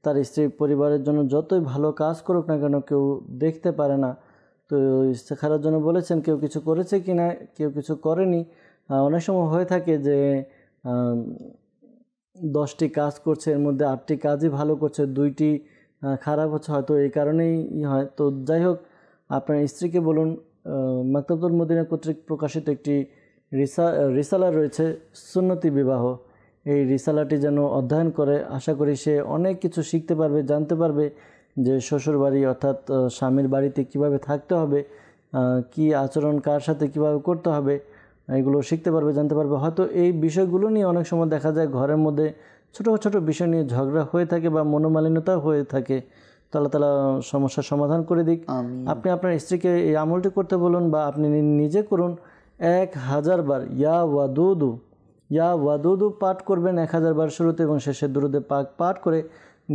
তার স্ত্রী পরিবারের জন্য যতই ভালো কাজ করুক না কেন কেউ দেখতে পারে না, তো ইস্তেখারার জন্য বলেছেন কেউ কিছু করেছে কি না, কেউ কিছু করেনি। অনেক সময় হয়ে থাকে যে 10টি কাজ করছে, এর মধ্যে 8টি কাজই ভালো করছে, 2টি খারাপ হচ্ছে, হয়তো এই কারণেই হয়। তো যাই হোক, আপনার স্ত্রীকে বলুন মাকতাবুল মদিনা কর্তৃক প্রকাশিত একটি রিসালা রয়েছে সুন্নতি বিবাহ, এই রিসালাটি যেন অধ্যয়ন করে। আশা করি সে অনেক কিছু শিখতে পারবে, জানতে পারবে যে শ্বশুর বাড়ি অর্থাৎ স্বামীর বাড়িতে কিভাবে থাকতে হবে, কি আচরণ কার সাথে কিভাবে করতে হবে, এগুলো শিখতে পারবে, জানতে পারবে। হয়তো এই বিষয়গুলো নিয়ে অনেক সময় দেখা যায় ঘরের মধ্যে ছোটো ছোটো বিষয় নিয়ে ঝগড়া হয়ে থাকে বা মনোমালিন্যতা হয়ে থাকে। তো আল্লাহ তাআলা সমস্যার সমাধান করে দিক। আপনি আপনার স্ত্রীকে এই আমলটি করতে বলুন বা আপনি নিজে করুন। 1000 বার ইয়া ওয়াদুদু পাঠ করবেন 1000 বার শুরুতে এবং শেষে দুরুদে পাক পাঠ করে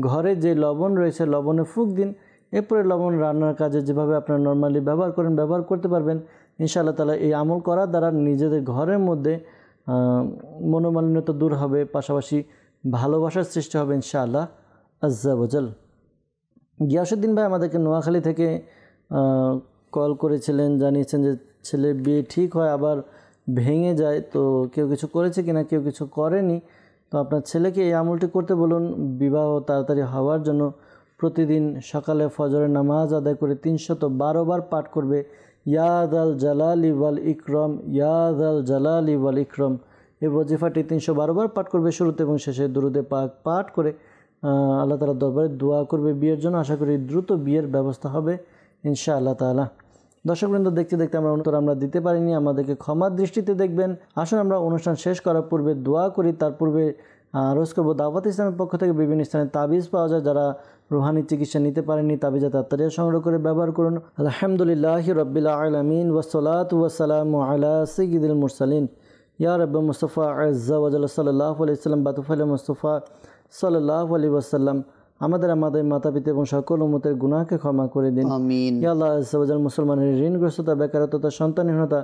ঘরে যে লবণ রয়েছে লবণে ফুঁক দিন। এরপরে লবণ রান্নার কাজে যেভাবে আপনারা নর্মালি ব্যবহার করেন ব্যবহার করতে পারবেন ইনশাআল্লাহ তাআলা। এই আমল করার দ্বারা নিজেদের ঘরের মধ্যে মনোমালিন্যতা দূর হবে, পাশাপাশি ভালোবাসার সৃষ্টি হবে ইনশাআল্লাহ আজ্জা ওয়াজাল। গিয়াসউদ্দিন ভাই আমাদেরকে নোয়াখালী থেকে কল করেছিলেন, জানিয়েছেন যে ছেলের বিয়ে ঠিক হয় আবার ভেঙে যায়, তো কেউ কিছু করেছে কিনা, কেউ কিছু করেনি। তো আপনার ছেলেকে এই আমলটি করতে বলুন বিবাহ তাড়াতাড়ি হওয়ার জন্য। প্রতিদিন সকালে ফজরের নামাজ আদায় করে 312 বার পাঠ করবে ইয়া যাল জালালি ওয়াল ইকরাম, ইয়া যাল জালালি ওয়াল ইকরাম। এই ওজিফাটি 312 বার পাঠ করবে শুরুতে এবং শেষে দুরুদে পাক পাঠ করে আল্লাহ তাআলার দরবারে দোয়া করবে বিয়ের জন্য। আশা করি দ্রুত বিয়ের ব্যবস্থা হবে ইনশাআল্লাহ তাআলা। দর্শকবৃন্দ, দেখতে দেখতে আমরা দিতে পারিনি, আমাদেরকে ক্ষমার দৃষ্টিতে দেখবেন। আসুন আমরা অনুষ্ঠান শেষ করার পূর্বে দোয়া করি, তার পূর্বে আরজ করব দাওয়াত ইসলামের পক্ষ থেকে বিভিন্ন স্থানে তাবিজ পাওয়া যায়, যারা রুহানি চিকিৎসা নিতে পারেননি তাবিজা তাড়াতাড়ি সংগ্রহ করে ব্যবহার করুন। আলহামদুলিল্লাহি রাব্বিল আলামিন ওয়াসসালাতু ওয়াসসালামু আলা সাইয়্যিদিল মুরসালিন ইয়া রাব্বি মুস্তাফা আযজা ওয়া জাল্লা সাল্লাল্লাহু আলাইহি ওয়াসাল্লাম বাতুফাল মুস্তাফা সাল্লাল্লাহু আলাইহি ওয়াসাল্লাম আমাদের মাতা পিতা এবং সকল উম্মতের গুনাহকে ক্ষমা করে দিন। আমিন। ইয়া আল্লাহ আযজা ওয়া জাল্লা মুসলমানের ঋণগ্রস্ততা, বেকারত্বতা, সন্তানহীনতা,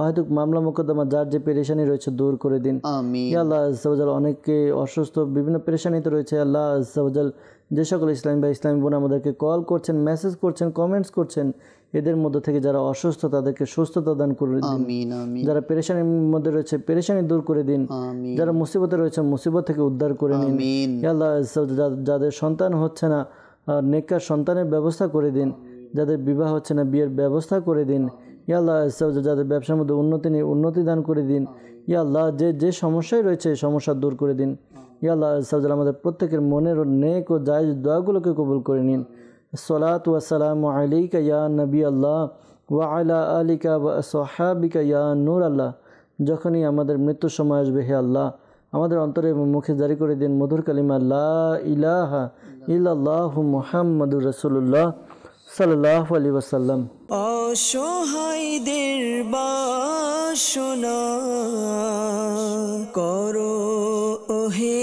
অহেতুক মামলা মোকদ্দমা যার যে পেরেশানি রয়েছে দূর করে দিন। আমিন। ইয়া আল্লাহ আযজা ওয়া জাল্লা অনেকে অসুস্থ বিভিন্ন পেরেশানিতে রয়েছে, আল্লাহ আযজা ওয়া জাল্লা যে সকল ইসলামী বা ইসলামী বোন আমাদেরকে কল করছেন, মেসেজ করছেন, কমেন্টস করছেন, এদের মধ্যে থেকে যারা অসুস্থ তাদেরকে সুস্থতা দান করে দিন। আমিন আমিন। যারা পেরেশানির মধ্যে রয়েছে পেরেশানি দূর করে দিন। আমিন। যারা মুসিবতে রয়েছে মুসিবত থেকে উদ্ধার করে নিন। আমিন। ইয়া আল্লাহ যাদের সন্তান হচ্ছে না নেককার সন্তানের ব্যবস্থা করে দিন, যাদের বিবাহ হচ্ছে না বিয়ের ব্যবস্থা করে দিন। ইয়া আল্লাহ যাদের ব্যবসার মধ্যে উন্নতি নেই উন্নতি দান করে দিন। ইয়া আল্লাহ যে সমস্যায় রয়েছে এই সমস্যা দূর করে দিন। ইয়া আল্লাহ আমাদের প্রত্যেকের মনের নেক ও জায়েজ দোয়াগুলোকে কবুল করে নিন। সালাতু ওয়া সালামু আলাইকা ইয়া নবী আল্লাহ ওয়া আলা আলিকা ওয়া আসহাবিকা ইয়া নূর আল্লাহ। যখনই আমাদের মৃত্যুর সময় আসবে হে আল্লাহ আমাদের অন্তরে এবং মুখে জারি করে দিন মধুর কালিমা লা ইলাহা ইল্লাল্লাহু মুহাম্মাদুর রাসূলুল্লাহ সাল্লাল্লাহু আলাইহি ওয়াসাল্লাম। অসহায়দের বাসনা করো ওহে